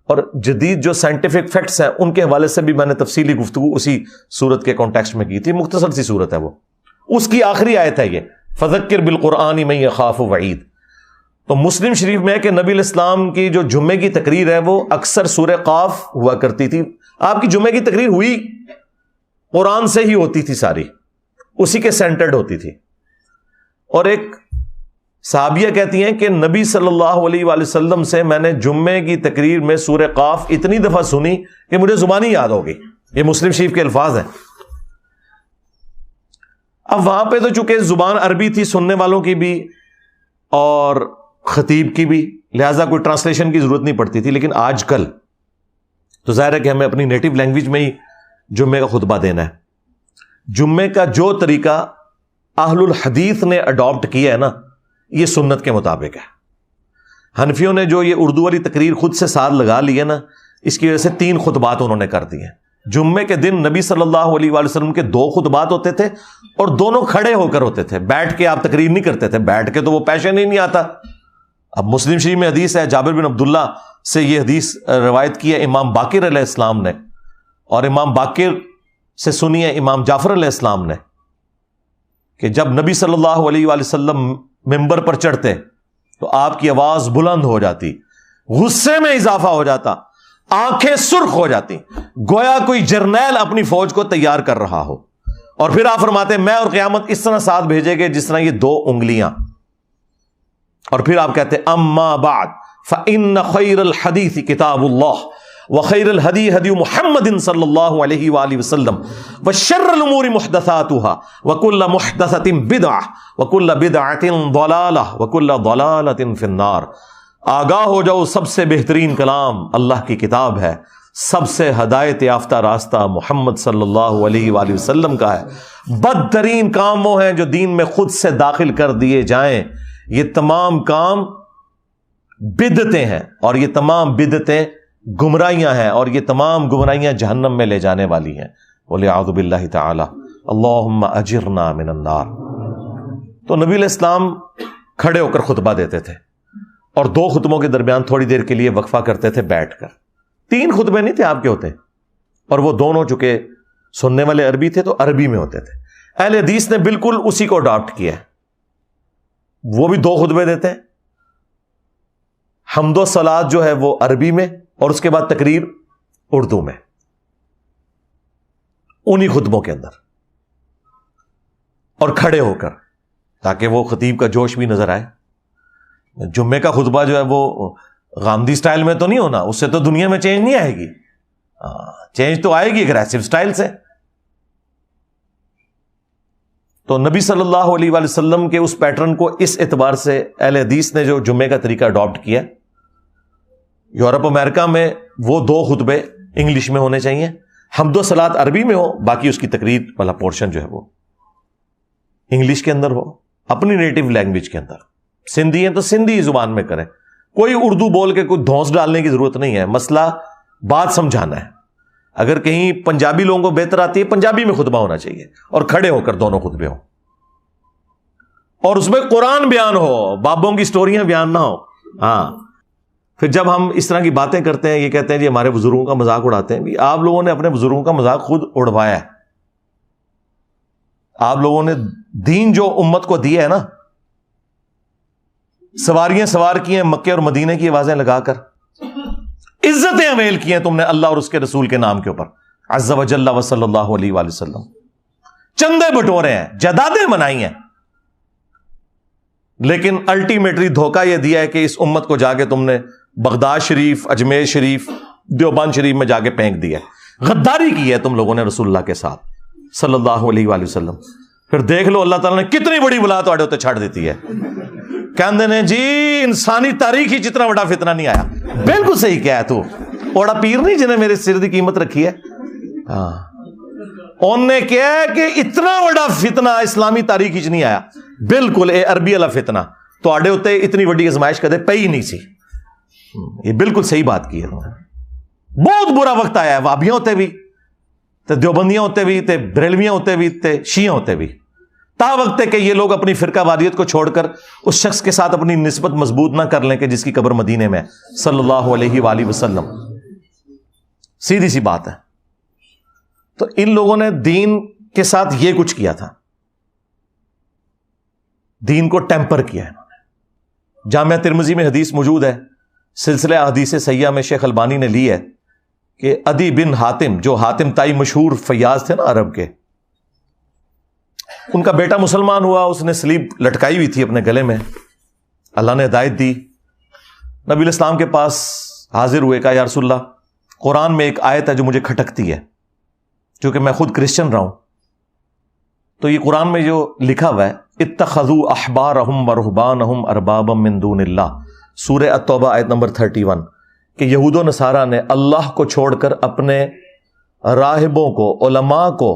اور جدید جو سائنٹیفک فیکٹس ہیں ان کے حوالے سے بھی میں نے تفصیلی گفتگو اسی سورت کے کانٹیکسٹ میں کی تھی. مختصر سی سورت ہے وہ. اس کی آخری آیت ہے یہ فذکر بالقرآن من یخاف وعید. تو مسلم شریف میں ہے کہ نبی علیہ السلام کی جو جمعے کی تقریر ہے وہ اکثر سورہ قاف ہوا کرتی تھی. آپ کی جمعے کی تقریر ہوئی قرآن سے ہی ہوتی تھی, ساری اسی کے سینٹرڈ ہوتی تھی. اور ایک صحابیہ کہتی ہیں کہ نبی صلی اللہ علیہ وآلہ وسلم سے میں نے جمعے کی تقریر میں سورہ قاف اتنی دفعہ سنی کہ مجھے زبانی یاد ہو گئی. یہ مسلم شریف کے الفاظ ہیں. اب وہاں پہ تو چونکہ زبان عربی تھی سننے والوں کی بھی اور خطیب کی بھی, لہٰذا کوئی ٹرانسلیشن کی ضرورت نہیں پڑتی تھی. لیکن آج کل تو ظاہر ہے کہ ہمیں اپنی نیٹو لینگویج میں ہی جمعے کا خطبہ دینا ہے. جمعے کا جو طریقہ اہل الحدیث نے اڈاپٹ کیا ہے نا یہ سنت کے مطابق ہے. حنفیوں نے جو یہ اردو والی تقریر خود سے ساتھ لگا لی ہے نا اس کی وجہ سے 3 خطبات انہوں نے کر دی ہیں. جمعے کے دن نبی صلی اللہ علیہ وآلہ وسلم کے 2 خطبات ہوتے تھے اور دونوں کھڑے ہو کر ہوتے تھے. بیٹھ کے آپ تقریر نہیں کرتے تھے, بیٹھ کے تو وہ پیشن ہی نہیں آتا. اب مسلم شریف میں حدیث ہے جابر بن عبداللہ سے یہ حدیث روایت کی ہے امام باقر علیہ السلام نے, اور امام باقر سے سنی ہے امام جعفر علیہ السلام نے کہ جب نبی صلی اللہ علیہ وآلہ وسلم ممبر پر چڑھتے تو آپ کی آواز بلند ہو جاتی, غصے میں اضافہ ہو جاتا, آنکھیں سرخ ہو جاتی, گویا کوئی جرنیل اپنی فوج کو تیار کر رہا ہو. اور پھر آپ فرماتے میں اور قیامت اس طرح ساتھ بھیجے گے جس طرح یہ 2 انگلیاں. اور پھر آپ کہتے اما بعد فإن خیر الحدیث کتاب اللہ وخیر الہدی ہدی محمد صلی اللہ علیہ وآلہ وسلم وشر الامور محدثاتها وکل محدثۃ بدعہ وکل بدعۃ ضلالہ وکل ضلالۃ فی النار. آگاہ ہو جاؤ سب سے بہترین کلام اللہ کی کتاب ہے, سب سے ہدایت یافتہ راستہ محمد صلی اللہ علیہ وآلہ وسلم کا ہے. بدترین کام وہ ہیں جو دین میں خود سے داخل کر دیے جائیں. یہ تمام کام بدعتیں ہیں اور یہ تمام بدعتیں گمراہیاں ہیں اور یہ تمام گمراہیاں جہنم میں لے جانے والی ہیں. وَلِعَوْذُ بِاللَّهِ تَعَالَى اللَّهُمَّ أَجِرْنَا مِنَ النَّارِ. تو نبی علیہ السلام کھڑے ہو کر خطبہ دیتے تھے اور 2 خطبوں کے درمیان تھوڑی دیر کے لیے وقفہ کرتے تھے بیٹھ کر. 3 خطبے نہیں تھے آپ کے ہوتے, اور وہ دونوں چونکہ سننے والے عربی تھے تو عربی میں ہوتے تھے. اہل حدیث نے بالکل اسی کو اڈاپٹ کیا ہے. وہ بھی 2 خطبے دیتے ہیں, حمد و صلات جو ہے وہ عربی میں اور اس کے بعد تقریر اردو میں, انہی خطبوں کے اندر, اور کھڑے ہو کر تاکہ وہ خطیب کا جوش بھی نظر آئے. جمعے کا خطبہ جو ہے وہ غامدی سٹائل میں تو نہیں ہونا, اس سے تو دنیا میں چینج نہیں آئے گی. چینج تو آئے گی اگریسو سٹائل سے. تو نبی صلی اللہ علیہ وآلہ وسلم کے اس پیٹرن کو اس اعتبار سے اہل حدیث نے جو جمعے کا طریقہ اڈاپٹ کیا. یورپ امریکہ میں وہ 2 خطبے انگلش میں ہونے چاہیے, حمد و صلات عربی میں ہو, باقی اس کی تقریر والا پورشن جو ہے وہ انگلش کے اندر ہو، اپنی نیٹو لینگویج کے اندر. سندھی ہیں تو سندھی زبان میں کریں، کوئی اردو بول کے کوئی دھونس ڈالنے کی ضرورت نہیں ہے. مسئلہ بات سمجھانا ہے. اگر کہیں پنجابی لوگوں کو بہتر آتی ہے، پنجابی میں خطبہ ہونا چاہیے اور کھڑے ہو کر دونوں خطبے ہوں، اور اس میں قرآن بیان ہو، بابوں کی سٹوریاں بیان نہ ہو. ہاں، پھر جب ہم اس طرح کی باتیں کرتے ہیں، یہ کہتے ہیں جی ہمارے بزرگوں کا مذاق اڑاتے ہیں، بھی آپ لوگوں نے اپنے بزرگوں کا مذاق خود اڑوایا ہے. آپ لوگوں نے دین جو امت کو دیا ہے نا، سواریاں سوار کی ہیں مکے اور مدینے کی آوازیں لگا کر، عزتیں امیل کی ہیں تم نے اللہ اور اس کے رسول کے نام کے اوپر، عز و جل و صلی اللہ علیہ وآلہ وسلم. چندے بٹورے ہیں، جائیدادیں بنائی ہیں، لیکن الٹیمیٹلی دھوکہ یہ دیا ہے کہ اس امت کو جا کے تم نے بغداد شریف، اجمیر شریف، دیوبند شریف میں جا کے پھینک دیا. غداری کی ہے تم لوگوں نے رسول اللہ کے ساتھ صلی اللہ علیہ وآلہ وسلم. پھر دیکھ لو اللہ تعالیٰ نے کتنی بڑی بلا تھوڑے ہوتے چھاڑ دیتی ہے. کہندے نے جی انسانی تاریخ ہی جتنا بڑا فتنہ نہیں آیا. بالکل صحیح کیا ہے تو، اوڑا پیر نہیں جنہیں میرے سر دی قیمت رکھی ہے. ہاں، انہوں نے کیا ہے کہ اتنا بڑا فتنہ اسلامی تاریخ ہی نہیں آیا. بالکل اے عربی والا فتنہ تو آڈے ہوتے اتنی بڑی ازمائش کدے پئی نہیں سی. یہ بالکل صحیح بات کی ہے. بہت برا وقت آیا ہے، وہابیاں ہوتے بھی تے دیوبندیاں ہوتے بھی تے بریلویاں ہوتے بھی تے شیعہ ہوتے بھی، تا وقت ہے کہ یہ لوگ اپنی فرقہ واریت کو چھوڑ کر اس شخص کے ساتھ اپنی نسبت مضبوط نہ کر لیں کہ جس کی قبر مدینے میں صلی اللہ علیہ وآلہ وسلم. سیدھی سی بات ہے. تو ان لوگوں نے دین کے ساتھ یہ کچھ کیا تھا، دین کو ٹیمپر کیا ہے. جامعہ ترمذی میں حدیث موجود ہے، سلسلہ احادیث صحیحہ میں شیخ البانی نے لی ہے کہ عدی بن حاتم، جو حاتم تائی مشہور فیاض تھے نا عرب کے، ان کا بیٹا مسلمان ہوا، اس نے سلیب لٹکائی ہوئی تھی اپنے گلے میں. اللہ نے ہدایت دی، نبی الاسلام کے پاس حاضر ہوئے، کہا یا رسول اللہ قرآن میں ایک آیت ہے جو مجھے کھٹکتی ہے، چونکہ میں خود کرسچن رہا ہوں. تو یہ قرآن میں جو لکھا ہوا ہے اتخذوا احبارهم ورهبانهم اربابا من دون اللہ، سورہ التوبہ آیت نمبر 31، کہ یہود و نصارہ نے اللہ کو چھوڑ کر اپنے راہبوں کو، علماء کو،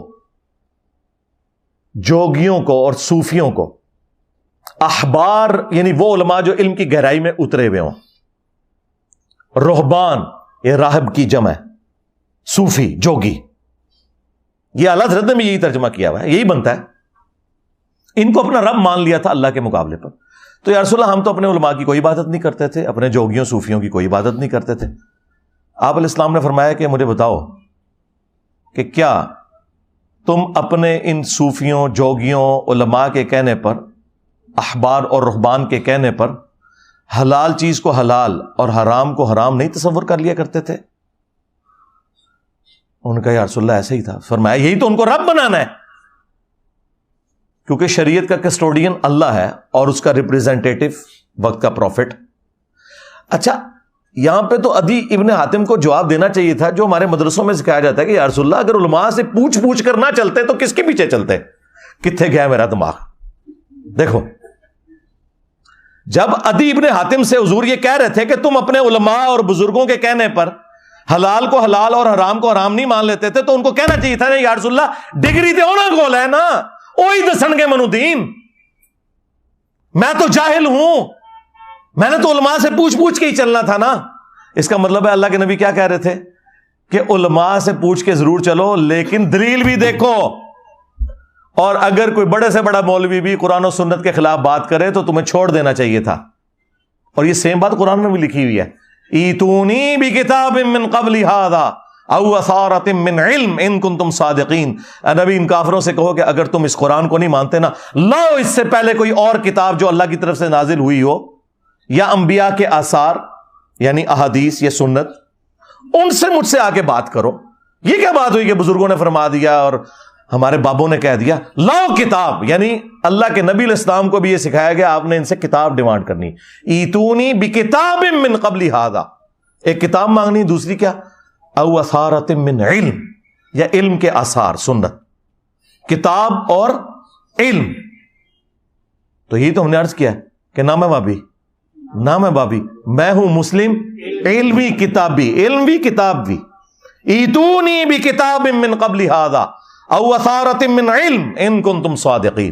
جوگیوں کو اور صوفیوں کو، احبار یعنی وہ علماء جو علم کی گہرائی میں اترے ہوئے ہوں، رہبان یہ راہب کی جمع ہے، صوفی جوگی، یہ اعلیٰ حضرت نے بھی یہی ترجمہ کیا ہوا ہے، یہی بنتا ہے. ان کو اپنا رب مان لیا تھا اللہ کے مقابلے پر. تو یا رسول اللہ ہم تو اپنے علماء کی کوئی عبادت نہیں کرتے تھے، اپنے جوگیوں صوفیوں کی کوئی عبادت نہیں کرتے تھے. آپ علیہ السلام نے فرمایا کہ مجھے بتاؤ کہ کیا تم اپنے ان صوفیوں، جوگیوں، علماء کے کہنے پر، احبار اور رہبان کے کہنے پر حلال چیز کو حلال اور حرام کو حرام نہیں تصور کر لیا کرتے تھے؟ ان کا یا رسول اللہ ایسے ہی تھا. فرمایا یہی تو ان کو رب بنانا ہے، کیونکہ شریعت کا کسٹوڈین اللہ ہے اور اس کا ریپریزنٹیٹو وقت کا پروفٹ. اچھا یہاں پہ تو عدی ابن حاتم کو جواب دینا چاہیے تھا، جو ہمارے مدرسوں میں سکھایا جاتا ہے کہ یا رسول اللہ اگر علماء سے پوچھ کر نہ چلتے تو کس کے پیچھے چلتے؟ کتنے گیا میرا دماغ. دیکھو جب عدی ابن حاتم سے حضور یہ کہہ رہے تھے کہ تم اپنے علماء اور بزرگوں کے کہنے پر حلال کو حلال اور حرام کو حرام نہیں مان لیتے تھے، تو ان کو کہنا چاہیے تھا یا رسول اللہ ڈگری تے ہونا گول ہے نا، وہی دسن گے منو دین، میں تو جاہل ہوں، میں نے تو علماء سے پوچھ کے ہی چلنا تھا نا. اس کا مطلب ہے اللہ کے نبی کیا کہہ رہے تھے کہ علماء سے پوچھ کے ضرور چلو لیکن دلیل بھی دیکھو، اور اگر کوئی بڑے سے بڑا مولوی بھی قرآن و سنت کے خلاف بات کرے تو تمہیں چھوڑ دینا چاہیے تھا. اور یہ سیم بات قرآن میں بھی لکھی ہوئی ہے، ایتونی بکتاب من قبل ھذا او اثارۃ من علم ان کنتم صادقین. نبی ان کافروں سے کہو کہ اگر تم اس قرآن کو نہیں مانتے نا، لاؤ اس سے پہلے کوئی اور کتاب جو اللہ کی طرف سے نازل ہوئی ہو، یا انبیاء کے آثار یعنی احادیث یا سنت، ان سے مجھ سے آ کے بات کرو. یہ کیا بات ہوئی کہ بزرگوں نے فرما دیا اور ہمارے بابوں نے کہہ دیا؟ لاؤ کتاب، یعنی اللہ کے نبی علیہ السلام کو بھی یہ سکھایا گیا آپ نے ان سے کتاب ڈیمانڈ کرنی. ایتونی بکتاب من قبل ھذا، ایک کتاب مانگنی، دوسری کیا؟ او اثارۃ من علم، یا علم کے آثار، سنت، کتاب اور علم. تو یہی تو ہم نے عرض کیا کہ نام ہے بابی، نام ہے بابی، میں ہوں مسلم علمی کتابی، علمی کتاب بھی. ایتونی بکتاب من قبل ھذا او اثارۃ من علم ان کنتم صادقین.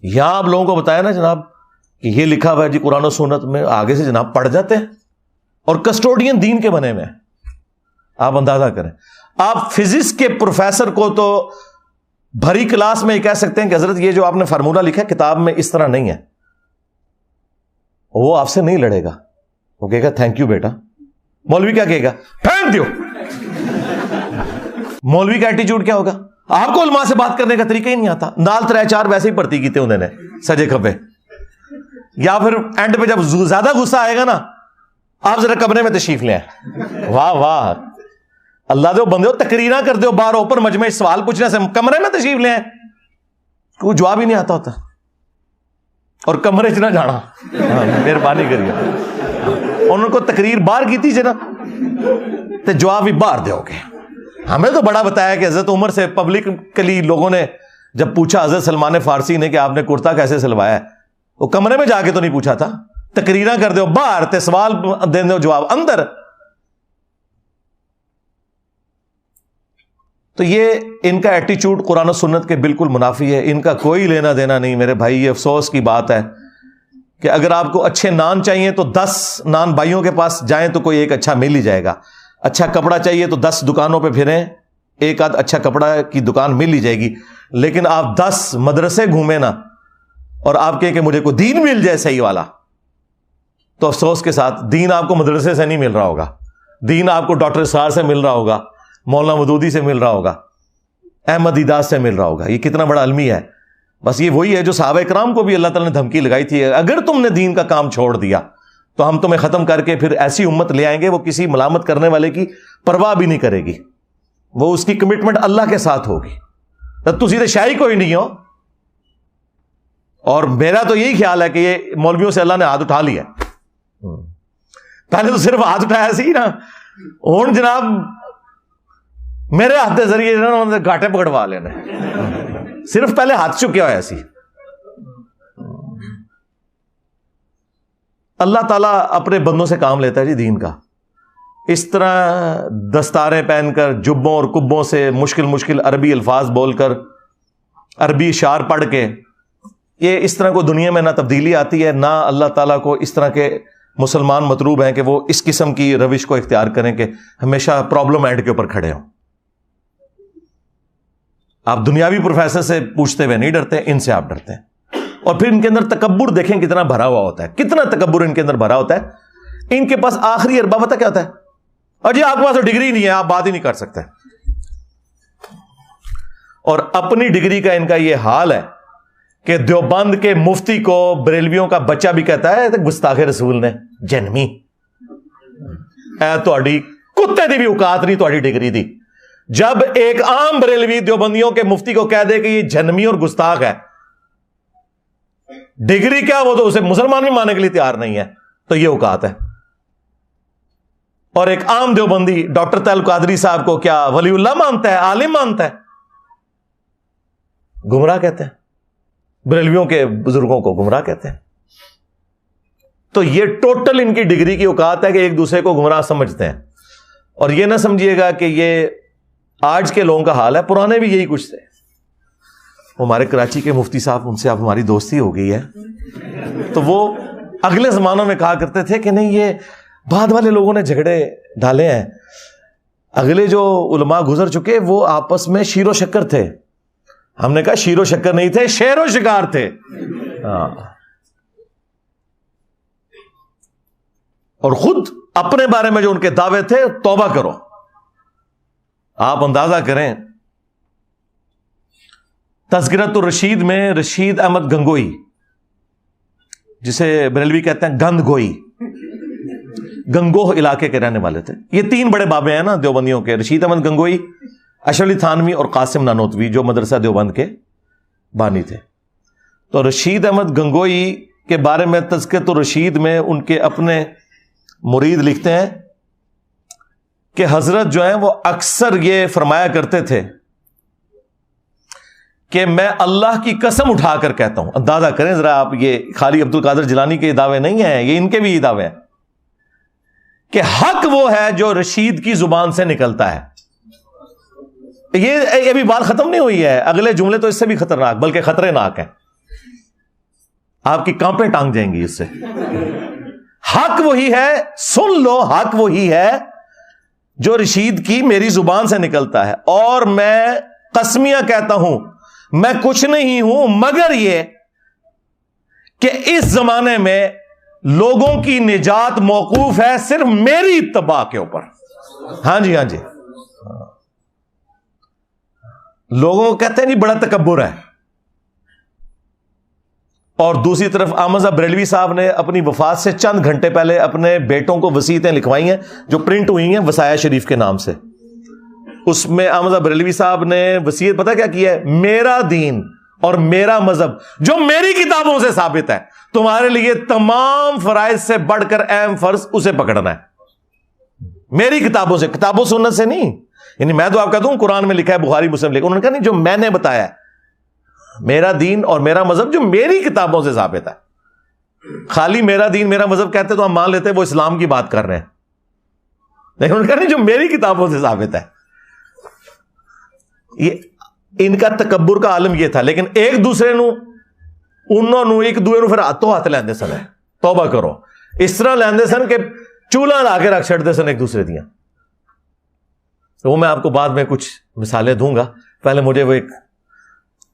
یہاں آپ لوگوں کو بتایا نا جناب کہ یہ لکھا ہوا ہے جی قرآن و سنت میں، آگے سے جناب پڑھ جاتے ہیں اور کسٹوڈین دین کے بنے ہوئے ہیں. آپ اندازہ کریں، آپ فزکس کے پروفیسر کو تو بھری کلاس میں یہ کہہ سکتے ہیں کہ حضرت یہ جو آپ نے فارمولہ لکھا ہے کتاب میں اس طرح نہیں ہے، وہ آپ سے نہیں لڑے گا، وہ کہے گا تھینک یو بیٹا. مولوی کیا کہے گا؟ پھینک دیو. مولوی کا ایٹیچیوڈ کیا ہوگا؟ آپ کو علماء سے بات کرنے کا طریقہ ہی نہیں آتا، نال ترے چار ویسے ہی پڑھتی کیتے انہوں نے سجے کھبے. یا پھر اینڈ پہ جب زیادہ غصہ آئے گا نا، آپ ذرا کمرے میں تشریف لیں. واہ واہ، اللہ دے بندے ہو، تقریراں کر دو باہر اوپر مجمع سوال پوچھنے سے کمرے میں تشریف لیں، کوئی جواب ہی نہیں آتا ہوتا. اور کمرے چ نہ جانا، مہربانی کریے. انہوں کو تقریر باہر کی تھی جنا تو جواب بھی باہر دو گے. ہمیں تو بڑا بتایا کہ حضرت عمر سے پبلکلی لوگوں نے جب پوچھا حضرت سلمان فارسی نے کہ آپ نے کرتا کیسے سلوایا ہے، وہ کمرے میں جا کے تو نہیں پوچھا تھا، تقریراں کر دو باہر تے سوال دے دو جواب اندر. تو یہ ان کا ایٹیچیوڈ قرآن و سنت کے بالکل منافی ہے، ان کا کوئی لینا دینا نہیں میرے بھائی. یہ افسوس کی بات ہے کہ اگر آپ کو اچھے نان چاہیے تو 10 نان بھائیوں کے پاس جائیں تو کوئی ایک اچھا مل ہی جائے گا. اچھا کپڑا چاہیے تو 10 دکانوں پہ پھریں، ایک آدھ اچھا کپڑا کی دکان مل ہی جائے گی. لیکن آپ 10 مدرسے گھومیں نا اور آپ کہیں کہ مجھے کوئی دین مل جائے صحیح والا، تو افسوس کے ساتھ دین آپ کو مدرسے سے نہیں مل رہا ہوگا، دین آپ کو ڈاکٹر اسرار سے مل رہا ہوگا، مولانا ودودی سے مل رہا ہوگا، احمد دیداس سے مل رہا ہوگا. یہ کتنا بڑا علمی ہے. بس یہ وہی ہے جو صحابہ کرام کو بھی اللہ تعالیٰ نے دھمکی لگائی تھی، اگر تم نے دین کا کام چھوڑ دیا تو ہم تمہیں ختم کر کے پھر ایسی امت لے آئیں گے وہ کسی ملامت کرنے والے کی پرواہ بھی نہیں کرے گی، وہ اس کی کمٹمنٹ اللہ کے ساتھ ہوگی. تو سیدھے شاہی کوئی نہیں ہو. اور میرا تو یہی خیال ہے کہ یہ مولویوں سے اللہ نے ہاتھ اٹھا لیا. پہلے تو صرف ہاتھ اٹھایا سی نا، ہوں جناب میرے ہاتھ کے ذریعے گاٹے پکڑوا لینا. صرف پہلے ہاتھ چکیا ہوا سی. اللہ تعالیٰ اپنے بندوں سے کام لیتا ہے جی دین کا. اس طرح دستاریں پہن کر، جبوں اور کبوں سے مشکل عربی الفاظ بول کر، عربی اشعار پڑھ کے، یہ اس طرح کو دنیا میں نہ تبدیلی آتی ہے، نہ اللہ تعالیٰ کو اس طرح کے مسلمان مطلوب ہیں کہ وہ اس قسم کی روش کو اختیار کریں کہ ہمیشہ پرابلم اینڈ کے اوپر کھڑے ہوں. آپ دنیاوی پروفیسر سے پوچھتے ہوئے نہیں ڈرتے، ان سے آپ ڈرتے ہیں. اور پھر ان کے اندر تکبر دیکھیں کتنا بھرا ہوا ہوتا ہے، کتنا تکبر ان کے اندر بھرا ہوتا ہے. ان کے پاس آخری اربا پتہ کیا ہوتا ہے؟ اور جی آپ کے پاس تو ڈگری نہیں ہے، آپ بات ہی نہیں کر سکتے. اور اپنی ڈگری کا ان کا یہ حال ہے کہ دیوبند کے مفتی کو بریلویوں کا بچہ بھی کہتا ہے گستاخ رسول نے جنمی. اے تہاڈی کتے دی بھی اوقات نہیں تہاڈی ڈگری دی. جب ایک عام بریلوی دیوبندیوں کے مفتی کو کہہ دے کہ یہ جنمی اور گستاخ ہے، ڈگری کیا وہ تو اسے مسلمان بھی ماننے کے لیے تیار نہیں ہے، تو یہ اوقات ہے. اور ایک عام دیوبندی ڈاکٹر طاہر القادری صاحب کو کیا ولی اللہ مانتا ہے، عالم مانتا ہے؟ گمراہ کہتے ہیں. بریلویوں کے بزرگوں کو گمراہ کہتے ہیں. تو یہ ٹوٹل ان کی ڈگری کی اوقات ہے کہ ایک دوسرے کو گمراہ سمجھتے ہیں. اور یہ نہ سمجھیے گا کہ یہ آج کے لوگوں کا حال ہے، پرانے بھی یہی کچھ تھے. ہمارے کراچی کے مفتی صاحب، ان سے اب ہماری دوستی ہو گئی ہے، تو وہ اگلے زمانوں میں کہا کرتے تھے کہ نہیں یہ بعد والے لوگوں نے جھگڑے ڈالے ہیں، اگلے جو علماء گزر چکے وہ آپس میں شیر و شکر تھے. ہم نے کہا شیر و شکر نہیں تھے، شیر و شکار تھے. اور خود اپنے بارے میں جو ان کے دعوے تھے، توبہ کرو. آپ اندازہ کریں، تذکرۃ الرشید میں رشید احمد گنگوئی، جسے بریلوی کہتے ہیں گند گوئی، گنگوہ علاقے کے رہنے والے تھے. یہ 3 بڑے بابے ہیں نا دیوبندیوں کے، رشید احمد گنگوئی، اشرف علی تھانوی اور قاسم نانوتوی، جو مدرسہ دیوبند کے بانی تھے. تو رشید احمد گنگوئی کے بارے میں تذکرۃ الرشید میں ان کے اپنے مرید لکھتے ہیں کہ حضرت جو ہیں وہ اکثر یہ فرمایا کرتے تھے کہ میں اللہ کی قسم اٹھا کر کہتا ہوں. اندازہ کریں ذرا آپ، یہ خالی عبد القادر جیلانی کے دعوے نہیں ہیں، یہ ان کے بھی یہ دعوے ہیں کہ حق وہ ہے جو رشید کی زبان سے نکلتا ہے. یہ ابھی بات ختم نہیں ہوئی ہے، اگلے جملے تو اس سے بھی خطرناک بلکہ خطرے ناک ہیں. آپ کی کانپیں ٹانگ جائیں گی اس سے. حق وہی ہے, سن لو, حق وہی ہے جو رشید کی میری زبان سے نکلتا ہے, اور میں قسمیاں کہتا ہوں میں کچھ نہیں ہوں مگر یہ کہ اس زمانے میں لوگوں کی نجات موقوف ہے صرف میری اتباع کے اوپر. ہاں جی, ہاں جی, لوگوں کو کہتے ہیں جی بڑا تکبر ہے. اور دوسری طرف احمد بریلوی صاحب نے اپنی وفات سے چند گھنٹے پہلے اپنے بیٹوں کو وصیتیں لکھوائی ہیں جو پرنٹ ہوئی ہیں وصایا شریف کے نام سے. اس میں احمد بریلوی صاحب نے وصیت پتہ کیا کی ہے؟ میرا دین اور میرا مذہب جو میری کتابوں سے ثابت ہے, تمہارے لیے تمام فرائض سے بڑھ کر اہم فرض اسے پکڑنا ہے. میری کتابوں سے, کتابوں سنت سے نہیں. یعنی میں تو آپ کہتا ہوں قرآن میں لکھا ہے, بخاری مسلم لکھا, انہوں نے کہا نہیں, جو میں نے بتایا ہے میرا دین اور میرا مذہب جو میری کتابوں سے ثابت ہے. خالی میرا دین میرا مذہب کہتے تو ہم مان لیتے وہ اسلام کی بات کر رہے ہیں, لیکن انہوں نے کہا نہیں, جو میری کتابوں سے ثابت ہے. یہ ان کا تکبر کا عالم یہ تھا. لیکن ایک دوسرے نو انہوں ایک دوسرے پھر ہاتھوں ہاتھ لیندے سن. توبہ کرو, اس طرح لیندے سن کہ چولہا لا کے رکھ چھڑتے سن ایک دوسرے دیا. وہ میں آپ کو بعد میں کچھ مثالیں دوں گا. پہلے مجھے وہ ایک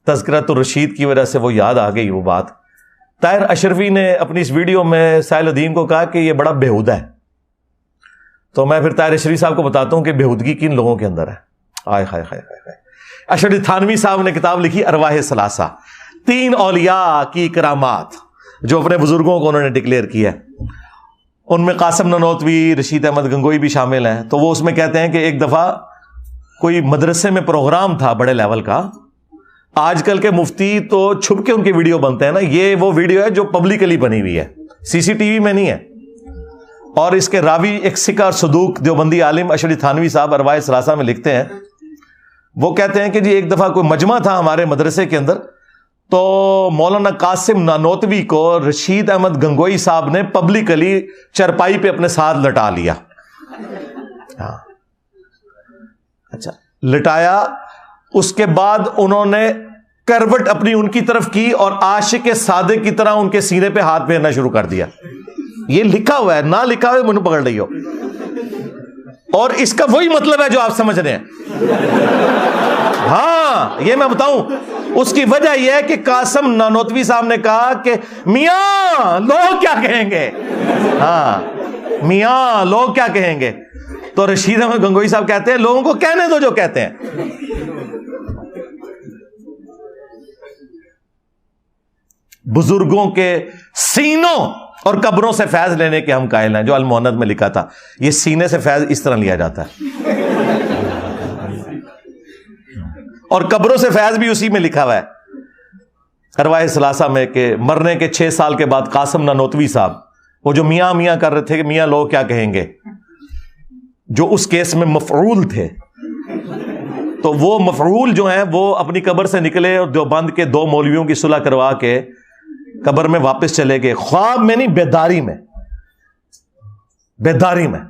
تذکرۃ الرشید کی وجہ سے وہ یاد آ گئی وہ بات. طاہر اشرفی نے اپنی اس ویڈیو میں سائل الدین کو کہا کہ یہ بڑا بےہودہ ہے. تو میں پھر طاہر اشرفی صاحب کو بتاتا ہوں کہ بےہودگی کن لوگوں کے اندر ہے. آئے ہائے ہائے ہائے. اشرف تھانوی صاحب نے کتاب لکھی ارواح ثلاثہ, 3 اولیاء کی کرامات جو اپنے بزرگوں کو انہوں نے ڈکلیئر کیا ہے. ان میں قاسم نانوتوی, رشید احمد گنگوئی بھی شامل ہیں. تو وہ اس میں کہتے ہیں کہ ایک دفعہ کوئی مدرسے میں پروگرام تھا بڑے لیول کا. آج کل کے مفتی تو چھپ کے ان کے ویڈیو بنتے ہیں نا, یہ وہ ویڈیو ہے جو پبلکلی بنی ہوئی ہے, سی سی ٹی وی میں نہیں ہے. اور اس کے راوی ایک سکہ اور صدوق دیوبندی عالم اشرف تھانوی صاحب ارواح ثلاثہ میں لکھتے ہیں, وہ کہتے ہیں کہ جی ایک دفعہ کوئی مجمع تھا ہمارے مدرسے کے اندر, تو مولانا قاسم نانوتوی کو رشید احمد گنگوئی صاحب نے پبلکلی چرپائی پہ اپنے ساتھ لٹا لیا. ہاں اچھا, لٹایا. اس کے بعد انہوں نے کروٹ اپنی ان کی طرف کی اور عاشق صادق کی طرح ان کے سینے پہ ہاتھ پھیرنا شروع کر دیا. یہ لکھا ہوا ہے, نہ لکھا ہوا مجھے پکڑ رہی ہو. اور اس کا وہی مطلب ہے جو آپ سمجھ رہے ہیں. ہاں یہ میں بتاؤں, اس کی وجہ یہ ہے کہ قاسم نانوتوی صاحب نے کہا کہ میاں لوگ کیا کہیں گے. ہاں میاں لوگ کیا کہیں گے. تو رشید احمد گنگوئی صاحب کہتے ہیں لوگوں کو کہنے دو جو کہتے ہیں. بزرگوں کے سینوں اور قبروں سے فیض لینے کے ہم قائل ہیں, جو المعند میں لکھا تھا. یہ سینے سے فیض اس طرح لیا جاتا ہے, اور قبروں سے فیض بھی اسی میں لکھا ہوا ہے ارواح ثلاثہ میں, کہ مرنے کے 6 سال کے بعد قاسم نانوتوی صاحب وہ جو میاں میاں کر رہے تھے کہ میاں لوگ کیا کہیں گے, جو اس کیس میں مفعول تھے, تو وہ مفعول جو ہیں وہ اپنی قبر سے نکلے اور دیوبند کے 2 مولویوں کی صلح کروا کے قبر میں واپس چلے گئے. خواب میں نہیں, بیداری میں. بیداری میں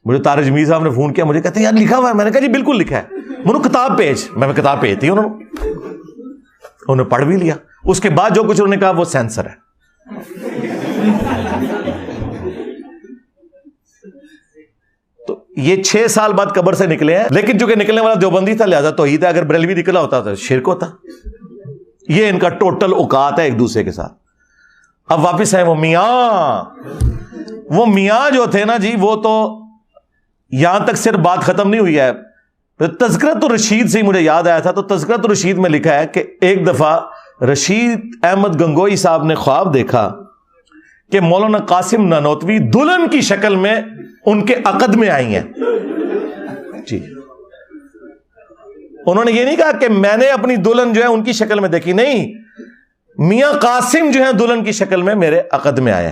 مجھے طارق جمیل صاحب نے فون کیا, مجھے کہتے ہیں یار لکھا ہوا ہے. میں نے کہا جی بالکل لکھا ہے. انہوں نے کتاب بھیج, میں کتاب بھیج دی, انہوں نے پڑھ بھی لیا. اس کے بعد جو کچھ انہوں نے کہا وہ سینسر ہے. تو یہ 6 سال بعد قبر سے نکلے ہیں, لیکن چونکہ نکلنے والا دیوبندی تھا لہذا توحید ہے. اگر بریلوی نکلا ہوتا تو شرک ہوتا. یہ ان کا ٹوٹل اوقات ہے ایک دوسرے کے ساتھ. اب واپس ہے وہ میاں جو تھے نا جی, وہ تو یہاں تک صرف بات ختم نہیں ہوئی ہے. تذکرۃ الرشید سے ہی مجھے یاد آیا تھا. تو تذکرۃ الرشید میں لکھا ہے کہ ایک دفعہ رشید احمد گنگوئی صاحب نے خواب دیکھا کہ مولانا قاسم نانوتوی دلہن کی شکل میں ان کے عقد میں آئی ہیں. جی انہوں نے یہ نہیں کہا کہ میں نے اپنی دلہن جو ہے ان کی شکل میں دیکھی, نہیں, میاں قاسم جو ہے دلہن کی شکل میں میرے عقد میں آئے.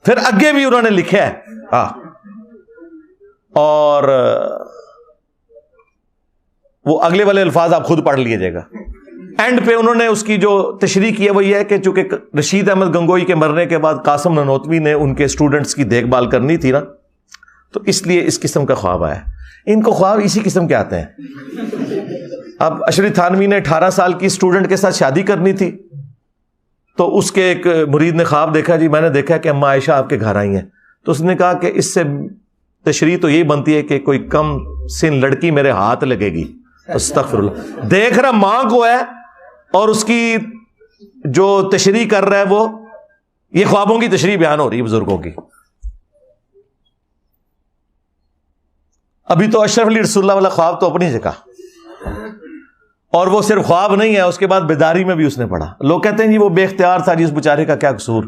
پھر آگے بھی انہوں نے لکھا ہے. ہاں, اور وہ اگلے والے الفاظ آپ خود پڑھ لیجیے گا. اینڈ پہ انہوں نے اس کی جو تشریح کی ہے وہ یہ ہے کہ چونکہ رشید احمد گنگوئی کے مرنے کے بعد قاسم نانوتوی نے ان کے اسٹوڈنٹس کی دیکھ بھال کرنی تھی نا, تو اس لیے اس قسم کا خواب آیا. ان کو خواب اسی قسم کے آتے ہیں. اب اشرف تھانوی نے 18 سال کی اسٹوڈنٹ کے ساتھ شادی کرنی تھی, تو اس کے ایک مرید نے خواب دیکھا، جی میں نے دیکھا کہ اماں عائشہ آپ کے گھر آئی ہیں. تو اس نے کہا کہ اس سے تشریح تو یہی بنتی ہے کہ کوئی کم سن لڑکی میرے ہاتھ لگے گی. استغفر اللہ. دیکھ رہا ماں کو ہے اور اس کی جو تشریح کر رہا ہے وہ یہ خوابوں کی تشریح بیان ہو رہی ہے بزرگوں کی. ابھی تو اشرف علی رسول اللہ والا خواب تو اپنی جگہ، اور وہ صرف خواب نہیں ہے، اس کے بعد بیداری میں بھی اس نے پڑھا. لوگ کہتے ہیں جی وہ بے اختیار تھا، جی اس بیچارے کا کیا قصور.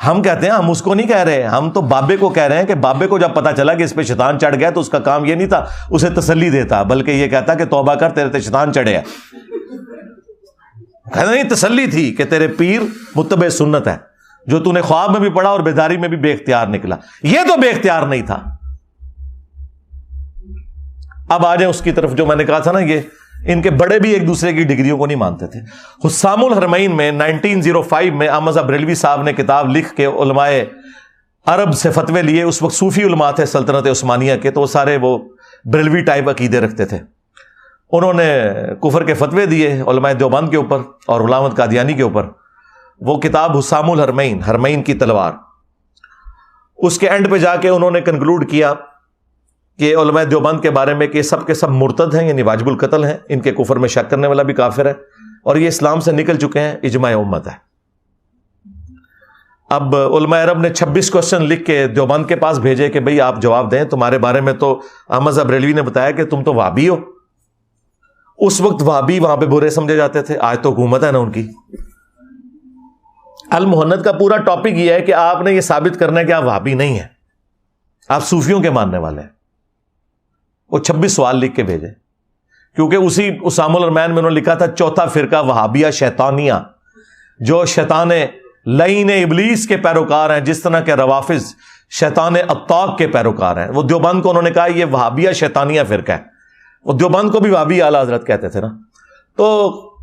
ہم کہتے ہیں ہم اس کو نہیں کہہ رہے، ہم تو بابے کو کہہ رہے ہیں کہ بابے کو جب پتا چلا کہ اس پہ شیطان چڑھ گیا تو اس کا کام یہ نہیں تھا اسے تسلی دیتا، بلکہ یہ کہتا کہ توبہ کر، تیرے تے شیطان چڑھے ہے. کہنا نہیں، تسلی تھی کہ تیرے پیر متبع سنت ہے، جو تو نے خواب میں بھی پڑھا اور بیداری میں بھی بے اختیار نکلا. یہ تو بے اختیار نہیں تھا. اب آ جائیں اس کی طرف جو میں نے کہا تھا نا، یہ ان کے بڑے بھی ایک دوسرے کی ڈگریوں کو نہیں مانتے تھے. حسام الحرمین میں 1905 میں احمد بریلوی صاحب نے کتاب لکھ کے علماء عرب سے فتوے لیے. اس وقت صوفی علماء تھے سلطنت عثمانیہ کے، تو وہ سارے وہ بریلوی ٹائپ عقیدے رکھتے تھے. انہوں نے کفر کے فتوے دیے علماء دیوبند کے اوپر اور غلام احمد قادیانی کے اوپر. وہ کتاب حسام الحرمین، حرمین کی تلوار، اس کے اینڈ پہ جا کے انہوں نے کنکلوڈ کیا کہ علماء دیوبند کے بارے میں کہ سب کے سب مرتد ہیں، یعنی واجب القتل ہیں، ان کے کفر میں شک کرنے والا بھی کافر ہے، اور یہ اسلام سے نکل چکے ہیں، اجماع امت ہے. اب علماء عرب نے 26 کوسچن لکھ کے دیوبند کے پاس بھیجے کہ بھئی آپ جواب دیں، تمہارے بارے میں تو احمد بریلوی نے بتایا کہ تم تو وہابی ہو. اس وقت وہابی وہاں پہ برے سمجھے جاتے تھے، آج تو حکومت ہے نا ان کی. المہند کا پورا ٹاپک یہ ہے کہ آپ نے یہ ثابت کرنا ہے کہ آپ وہابی نہیں ہیں، آپ صوفیوں کے ماننے والے ہیں. وہ 26 سوال لکھ کے بھیجے، کیونکہ اسی اسام الحرمین میں انہوں نے لکھا تھا چوتھا فرقہ وہابیہ شیطانیہ، جو شیطان لعین ابلیس کے پیروکار ہیں، جس طرح کے روافظ شیطان اطاق کے پیروکار ہیں. وہ دیوبند کو انہوں نے کہا یہ وہابیہ شیطانیہ فرقہ ہے. وہ دیوبند کو بھی وہابی اعلی حضرت کہتے تھے نا. تو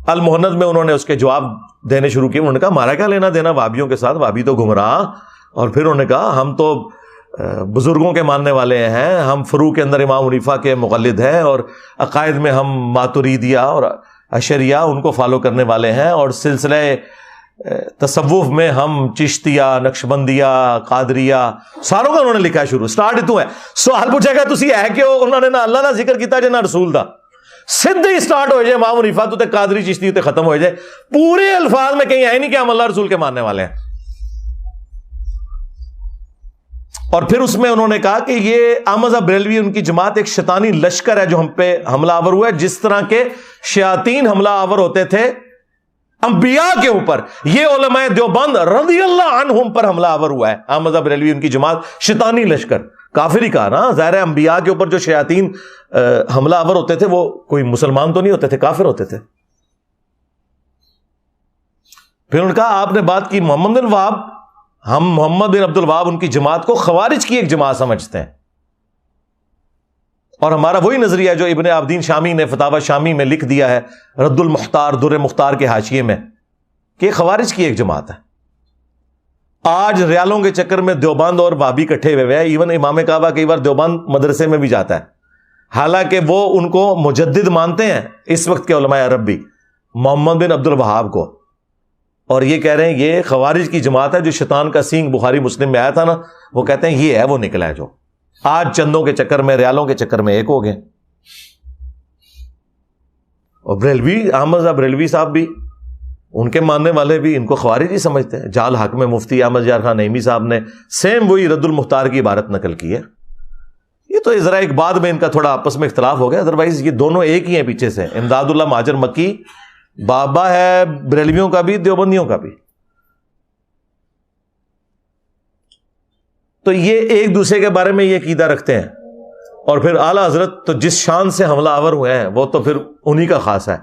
المہند میں انہوں نے اس کے جواب دینے شروع کیے. انہوں نے کہا ہمارا کیا لینا دینا وہابیوں کے ساتھ، وہابی تو گمراہ. اور پھر انہوں نے کہا ہم تو بزرگوں کے ماننے والے ہیں، ہم فروع کے اندر امام حنیفہ کے مقلد ہیں، اور عقائد میں ہم ماتریدیہ اور اشعریہ ان کو فالو کرنے والے ہیں، اور سلسلہ تصوف میں ہم چشتیہ، نقشبندیہ، قادریہ، ساروں کا انہوں نے لکھا شروع. سٹارٹ تو ہے. سوال پوچھے گا تسی ہے کیوں؟ انہوں نے نہ اللہ نہ ذکر کیتا جے نہ رسول دا. سیدھے ہی سٹارٹ ہو جائے امام حنیفہ تو تے قادری چشتی تے ختم ہو جائے. پورے الفاظ میں کہیں ہے نہیں کہ ہم اللہ رسول کے ماننے والے ہیں. اور پھر اس میں انہوں نے کہا کہ یہ احمد بریلوی ان کی جماعت ایک شیطانی لشکر ہے جو ہم پہ حملہ آور ہوا ہے، جس طرح کے شیاطین حملہ آور ہوتے تھے انبیاء کے اوپر. یہ علماء دیوبند رضی اللہ عنہم پر حملہ آور ہوا ہے. احمد بریلوی ان کی جماعت شیطانی لشکر. کافر ہی کہا نا، ظاہر ہے انبیاء کے اوپر جو شیاطین حملہ آور ہوتے تھے وہ کوئی مسلمان تو نہیں ہوتے تھے، کافر ہوتے تھے. پھر انہوں نے کہا آپ نے بات کی محمد بن وہاب، ہم محمد بن عبد الوہاب ان کی جماعت کو خوارج کی ایک جماعت سمجھتے ہیں، اور ہمارا وہی نظریہ جو ابن عابدین شامی نے فتاوی شامی میں لکھ دیا ہے رد المختار در مختار کے حاشیے میں کہ خوارج کی ایک جماعت ہے. آج ریالوں کے چکر میں دیوبند اور وہابی کٹھے ہوئے ہیں. ایون امام کعبہ کئی بار دیوبند مدرسے میں بھی جاتا ہے، حالانکہ وہ ان کو مجدد مانتے ہیں اس وقت کے علماء عرب بھی، محمد بن عبد الوہاب کو. اور یہ کہہ رہے ہیں یہ خوارج کی جماعت ہے جو شیطان کا سینگ بخاری مسلم میں آیا تھا نا، وہ کہتے ہیں یہ ہے وہ نکلا ہے جو آج چندوں کے چکر میں، ریالوں کے چکر میں ایک ہو گئے. اور بریلوی، احمد بریلوی صاحب بھی، ان کے ماننے والے بھی ان کو خوارج ہی سمجھتے ہیں. جال حق میں مفتی احمد یار خان نعیمی صاحب نے سیم وہی رد المختار کی عبارت نقل کی ہے. یہ تو ذرا ایک بعد میں ان کا تھوڑا آپس میں اختلاف ہو گیا، ادروائز یہ دونوں ایک ہی ہیں پیچھے سے. امداد اللہ مہاجر مکی بابا ہے بریلویوں کا بھی دیوبندیوں کا بھی. تو یہ ایک دوسرے کے بارے میں یہ عقیدہ رکھتے ہیں. اور پھر اعلیٰ حضرت تو جس شان سے حملہ آور ہوئے ہیں وہ تو پھر انہی کا خاص ہے.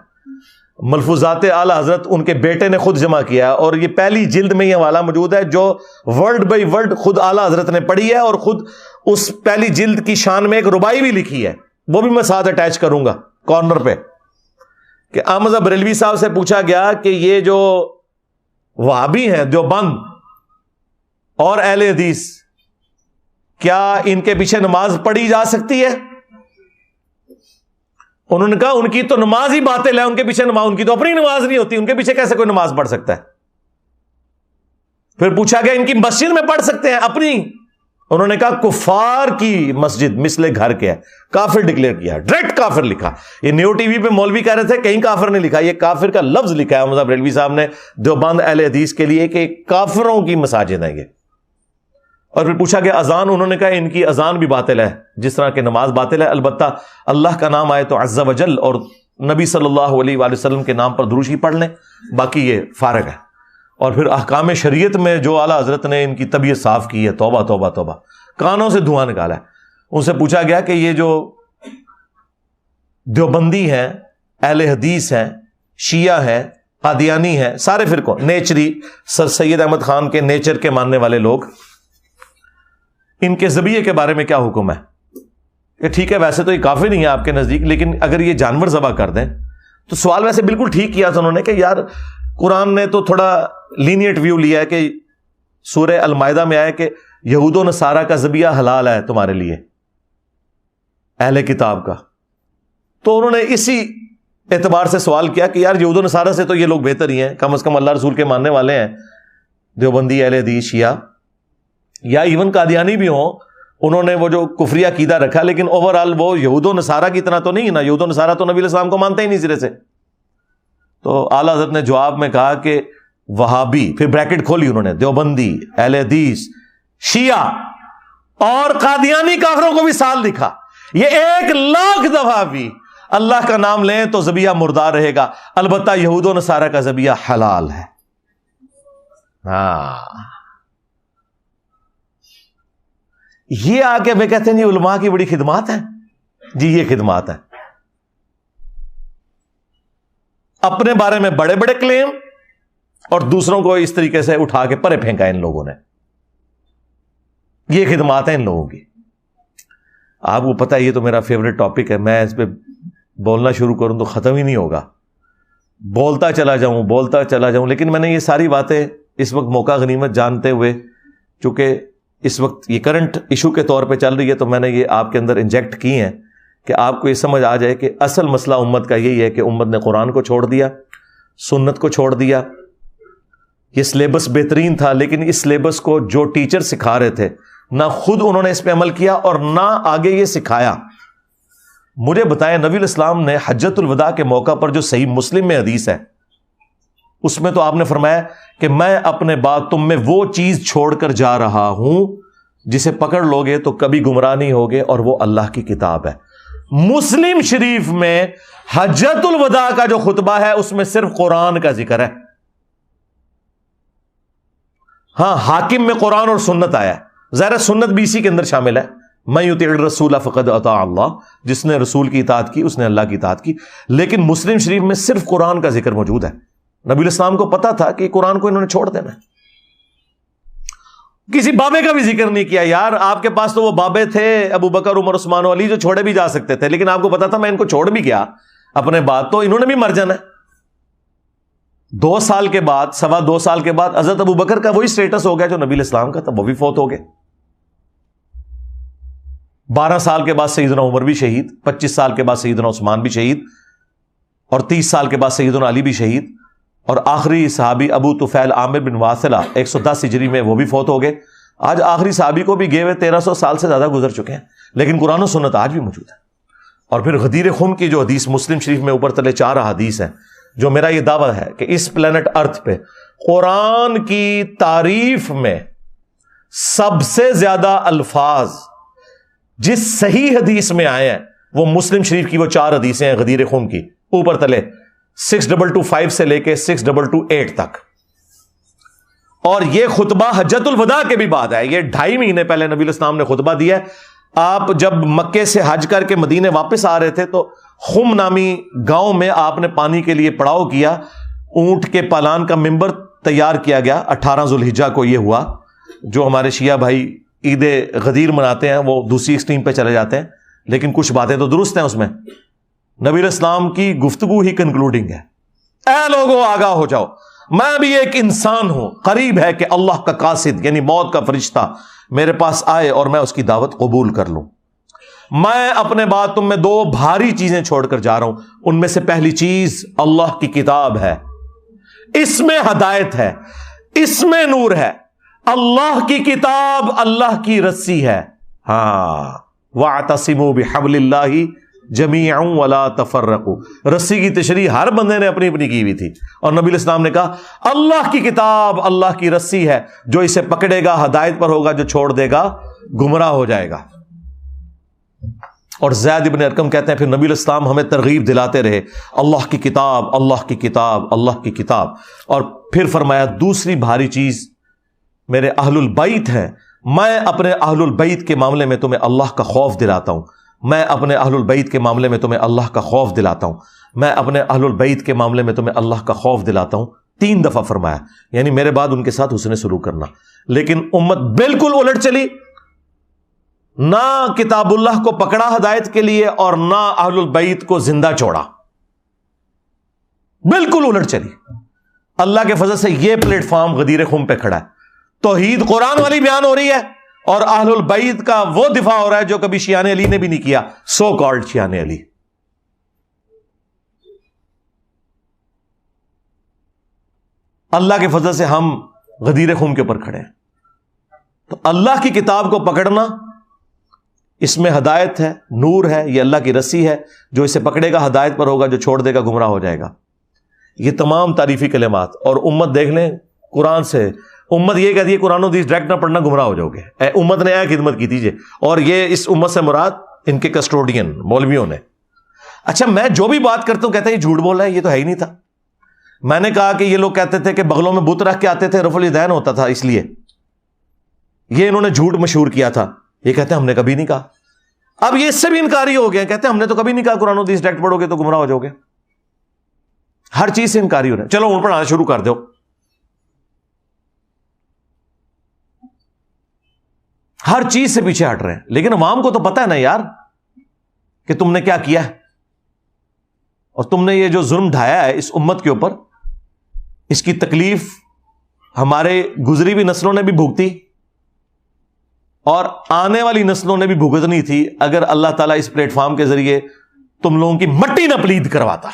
ملفوظات اعلیٰ حضرت ان کے بیٹے نے خود جمع کیا، اور یہ پہلی جلد میں یہ حوالہ موجود ہے جو ورڈ بائی ورڈ خود اعلیٰ حضرت نے پڑھی ہے، اور خود اس پہلی جلد کی شان میں ایک ربائی بھی لکھی ہے، وہ بھی میں ساتھ اٹیچ کروں گا کارنر پہ. کہ احمد بریلوی صاحب سے پوچھا گیا کہ یہ جو وہابی ہیں دیوبند اور اہل حدیث، کیا ان کے پیچھے نماز پڑھی جا سکتی ہے؟ انہوں نے کہا ان کی تو نماز ہی باطل ہے، ان کے پیچھے نماز، ان کی تو اپنی نماز نہیں ہوتی، ان کے پیچھے کیسے کوئی نماز پڑھ سکتا ہے؟ پھر پوچھا گیا ان کی مسجد میں پڑھ سکتے ہیں اپنی؟ انہوں نے کہا کفار کی مسجد مثل گھر کے ہے. کافر ڈکلیئر کیا, ڈائریکٹ کافر لکھا. یہ نیو ٹی وی پہ مولوی کہہ رہے تھے کہیں کافر نہیں لکھا, یہ کافر کا لفظ لکھا ہے محمد بریلوی صاحب نے دیوبند اہل حدیث کے لیے کہ کافروں کی مساجد ہیں یہ. اور پھر پوچھا گیا اذان, انہوں نے کہا ان کی اذان بھی باطل ہے جس طرح کہ نماز باطل ہے, البتہ اللہ کا نام آئے تو عز و جل اور نبی صلی اللہ علیہ وآلہ وسلم کے نام پر درود ہی پڑھ لیں, باقی یہ فارغ ہے. اور پھر احکام شریعت میں جو اعلیٰ حضرت نے ان کی طبیعت صاف کی ہے, توبہ توبہ توبہ, کانوں سے دھواں نکالا ہے. ان سے پوچھا گیا کہ یہ جو دیوبندی ہیں, اہل حدیث ہیں, شیعہ ہیں, قادیانی ہیں, سارے فرقوں, نیچری سر سید احمد خان کے نیچر کے ماننے والے لوگ, ان کے ذبیحے کے بارے میں کیا حکم ہے؟ کہ ٹھیک ہے ویسے تو یہ کافی نہیں ہے آپ کے نزدیک, لیکن اگر یہ جانور ذبح کر دیں تو سوال ویسے بالکل ٹھیک کیا تھا انہوں نے کہ یار قرآن نے تو تھوڑا لینیٹ ویو لیا ہے کہ سورہ المائدہ میں آیا کہ یہود و نصارہ کا ذبیحہ حلال ہے تمہارے لیے, اہل کتاب کا. تو انہوں نے اسی اعتبار سے سوال کیا کہ یار یہود و نصارہ سے تو یہ لوگ بہتر ہی ہیں, کم از کم اللہ رسول کے ماننے والے ہیں, دیوبندی, اہل حدیث, شیعہ یا ایون قادیانی بھی ہوں, انہوں نے وہ جو کفری عقیدہ رکھا, لیکن اوور آل وہ یہود و نصارہ کی طرح تو نہیں ہے نا. یہود و نصارہ تو نبی علیہ السلام کو مانتے ہی نہیں سرے سے. تو اعلیٰ حضرت نے جواب میں کہا کہ وہابی, پھر بریکٹ کھولی انہوں نے, دیوبندی, اہل حدیث, شیعہ اور قادیانی کافروں کو بھی سال لکھا. یہ 1,00,000 دفعہ بھی اللہ کا نام لیں تو ذبیحہ مردار رہے گا, البتہ یہود و نصارہ کا ذبیحہ حلال ہے. ہاں یہ آ کے میں کہتے ہیں جی علماء کی بڑی خدمات ہیں. جی یہ خدمات ہیں. اپنے بارے میں بڑے بڑے کلیم اور دوسروں کو اس طریقے سے اٹھا کے پرے پھینکا ان لوگوں نے. یہ خدمات ہیں ان لوگوں کی. آپ کو پتہ ہے یہ تو میرا فیوریٹ ٹاپک ہے, میں اس پہ بولنا شروع کروں تو ختم ہی نہیں ہوگا, بولتا چلا جاؤں. لیکن میں نے یہ ساری باتیں اس وقت موقع غنیمت جانتے ہوئے, چونکہ اس وقت یہ کرنٹ ایشو کے طور پہ چل رہی ہے, تو میں نے یہ آپ کے اندر انجیکٹ کی ہیں کہ آپ کو یہ سمجھ آ جائے کہ اصل مسئلہ امت کا یہی ہے کہ امت نے قرآن کو چھوڑ دیا, سنت کو چھوڑ دیا. یہ سلیبس بہترین تھا, لیکن اس سلیبس کو جو ٹیچر سکھا رہے تھے نہ خود انہوں نے اس پہ عمل کیا اور نہ آگے یہ سکھایا. مجھے بتائیں نبی الاسلام نے حجۃ الوداع کے موقع پر جو صحیح مسلم میں حدیث ہے اس میں تو آپ نے فرمایا کہ میں اپنے بعد تم میں وہ چیز چھوڑ کر جا رہا ہوں جسے پکڑ لوگے تو کبھی گمراہ نہیں ہوگے, اور وہ اللہ کی کتاب ہے. مسلم شریف میں حجۃ الوداع کا جو خطبہ ہے اس میں صرف قرآن کا ذکر ہے. ہاں حاکم میں قرآن اور سنت آیا ہے, ظاہر سنت بھی اسی کے اندر شامل ہے. من یطع الرسول فقد اطاع اللہ, جس نے رسول کی اطاعت کی اس نے اللہ کی اطاعت کی. لیکن مسلم شریف میں صرف قرآن کا ذکر موجود ہے. نبی الاسلام کو پتا تھا کہ قرآن کو انہوں نے چھوڑ دینا ہے. کسی بابے کا بھی ذکر نہیں کیا. یار آپ کے پاس تو وہ بابے تھے ابو بکر, عمر, عثمان و علی جو چھوڑے بھی جا سکتے تھے, لیکن آپ کو پتا تھا میں ان کو چھوڑ بھی گیا اپنے بعد تو انہوں نے بھی مر جانا ہے. 2 سال کے بعد, 2.25 سال کے بعد حضرت ابو بکر کا وہی سٹیٹس ہو گیا جو نبی الاسلام کا تھا, وہ بھی فوت ہو گئے. 12 سال کے بعد سیدنا عمر بھی شہید, 25 سال کے بعد سیدنا عثمان بھی شہید, اور 30 سال کے بعد سیدنا علی بھی شہید, اور آخری صحابی ابو طفیل عامر بن واصلہ 110 ہجری میں وہ بھی فوت ہو گئے. آج آخری صحابی کو بھی گئے ہوئے 1300 سال سے زیادہ گزر چکے ہیں, لیکن قرآن و سنت آج بھی موجود ہے. اور پھر غدیر خم کی جو حدیث مسلم شریف میں اوپر تلے 4 حدیث ہیں, جو میرا یہ دعویٰ ہے کہ اس پلانٹ ارتھ پہ قرآن کی تعریف میں سب سے زیادہ الفاظ جس صحیح حدیث میں آئے ہیں وہ مسلم شریف کی وہ 4 حدیثیں ہیں غدیر خم کی, اوپر تلے 6225 سے لے کے 6228 تک. اور یہ خطبہ حجۃ الوداع کے بھی بعد ہے. یہ 2.5 مہینے پہلے نبی الاسلام نے خطبہ دیا ہے. آپ جب مکے سے حج کر کے مدینے واپس آ رہے تھے تو خم نامی گاؤں میں آپ نے پانی کے لیے پڑاؤ کیا. اونٹ کے پالان کا ممبر تیار کیا گیا. 18 ذوالحجہ کو یہ ہوا. جو ہمارے شیعہ بھائی عید غدیر مناتے ہیں وہ دوسری ایکسٹریم پہ چلے جاتے ہیں, لیکن کچھ باتیں تو درست ہیں اس میں. نبی الاسلام کی گفتگو ہی کنکلوڈنگ ہے. اے لوگوں آگاہ ہو جاؤ, میں بھی ایک انسان ہوں, قریب ہے کہ اللہ کا قاصد یعنی موت کا فرشتہ میرے پاس آئے اور میں اس کی دعوت قبول کر لوں. میں اپنے بعد تم میں 2 بھاری چیزیں چھوڑ کر جا رہا ہوں. ان میں سے پہلی چیز اللہ کی کتاب ہے, اس میں ہدایت ہے, اس میں نور ہے. اللہ کی کتاب اللہ کی رسی ہے. ہاں وَاعْتَصِمُوا بِحَبْلِ اللَّهِ جَمِيعًا وَلَا تَفَرَّقُوا. رسی کی تشریح ہر بندے نے اپنی اپنی کی ہوئی تھی, اور نبی علیہ السلام نے کہا اللہ کی کتاب اللہ کی رسی ہے, جو اسے پکڑے گا ہدایت پر ہوگا, جو چھوڑ دے گا گمراہ ہو جائے گا. اور زید بن ارقم کہتے ہیں پھر نبی علیہ السلام ہمیں ترغیب دلاتے رہے اللہ کی کتاب اللہ کی کتاب اللہ کی کتاب. اور پھر فرمایا دوسری بھاری چیز میرے اہل البیت ہیں, میں اپنے اہل البیت کے معاملے میں تمہیں اللہ کا خوف دلاتا ہوں, میں اپنے اہل البیت کے معاملے میں تمہیں اللہ کا خوف دلاتا ہوں, میں اپنے اہل البیت کے معاملے میں تمہیں اللہ کا خوف دلاتا ہوں. 3 دفعہ فرمایا, یعنی میرے بعد ان کے ساتھ حسن سلوک کرنا. لیکن امت بالکل الٹ چلی, نہ کتاب اللہ کو پکڑا ہدایت کے لیے اور نہ اہل البیت کو زندہ چھوڑا, بالکل الٹ چلی. اللہ کے فضل سے یہ پلیٹ فارم غدیر خم پہ کھڑا ہے, توحید قرآن والی بیان ہو رہی ہے اور اہل البیت کا وہ دفاع ہو رہا ہے جو کبھی شیعان علی نے بھی نہیں کیا, سو کالڈ شیعان علی. اللہ کے فضل سے ہم غدیر خم کے اوپر کھڑے ہیں. تو اللہ کی کتاب کو پکڑنا, اس میں ہدایت ہے, نور ہے, یہ اللہ کی رسی ہے, جو اسے پکڑے گا ہدایت پر ہوگا, جو چھوڑ دے گا گمراہ ہو جائے گا. یہ تمام تعریفی کلمات. اور امت دیکھ لیں قرآن سے, امت یہ کہتی ہے قرآن و حدیث ڈائریکٹ نہ پڑھنا گمراہ ہو جاؤ گے. امت نے خدمت کی تھی, اور یہ اس امت سے مراد ان کے کسٹوڈین مولویوں نے. اچھا میں جو بھی بات کرتا ہوں کہتے ہیں یہ جھوٹ بول رہا ہے, یہ تو ہے ہی نہیں تھا. میں نے کہا کہ یہ لوگ کہتے تھے کہ بغلوں میں بت رکھ کے آتے تھے, رفع الیدین ہوتا تھا, اس لیے یہ انہوں نے جھوٹ مشہور کیا تھا. یہ کہتے ہیں ہم نے کبھی نہیں کہا. اب یہ اس سے بھی انکاری ہو گیا, کہتے ہیں ہم نے تو کبھی نہیں کہا قرآن و حدیث ڈائریکٹ پڑھو گے تو گمراہ ہو جاؤ گے. ہر چیز سے انکاری ہو رہا ہے. چلو ان پڑھانا شروع کر دو. ہر چیز سے پیچھے ہٹ رہے ہیں, لیکن عوام کو تو پتہ ہے نا یار کہ تم نے کیا کیا ہے, اور تم نے یہ جو ظلم ڈھایا ہے اس امت کے اوپر, اس کی تکلیف ہمارے گزری ہوئی نسلوں نے بھی بھگتی اور آنے والی نسلوں نے بھی بھگتنی تھی اگر اللہ تعالیٰ اس پلیٹ فارم کے ذریعے تم لوگوں کی مٹی نہ پلید کرواتا.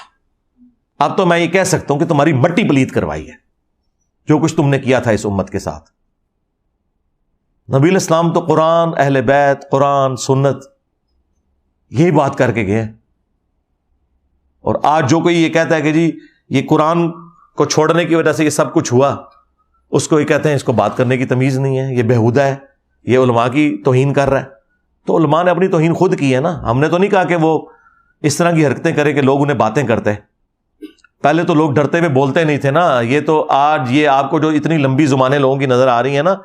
اب تو میں یہ کہہ سکتا ہوں کہ تمہاری مٹی پلید کروائی ہے جو کچھ تم نے کیا تھا اس امت کے ساتھ. نبی علیہ السلام تو قرآن, اہل بیت, قرآن, سنت, یہی بات کر کے گئے. اور آج جو کوئی یہ کہتا ہے کہ جی یہ قرآن کو چھوڑنے کی وجہ سے یہ سب کچھ ہوا, اس کو یہ کہتے ہیں اس کو بات کرنے کی تمیز نہیں ہے, یہ بےہودہ ہے, یہ علماء کی توہین کر رہا ہے. تو علماء نے اپنی توہین خود کی ہے نا, ہم نے تو نہیں کہا کہ وہ اس طرح کی حرکتیں کرے کہ لوگ انہیں باتیں کرتے ہیں. پہلے تو لوگ ڈرتے ہوئے بولتے نہیں تھے نا. یہ تو آج یہ آپ کو جو اتنی لمبی زبانیں لوگوں کی نظر آ رہی ہیں نا,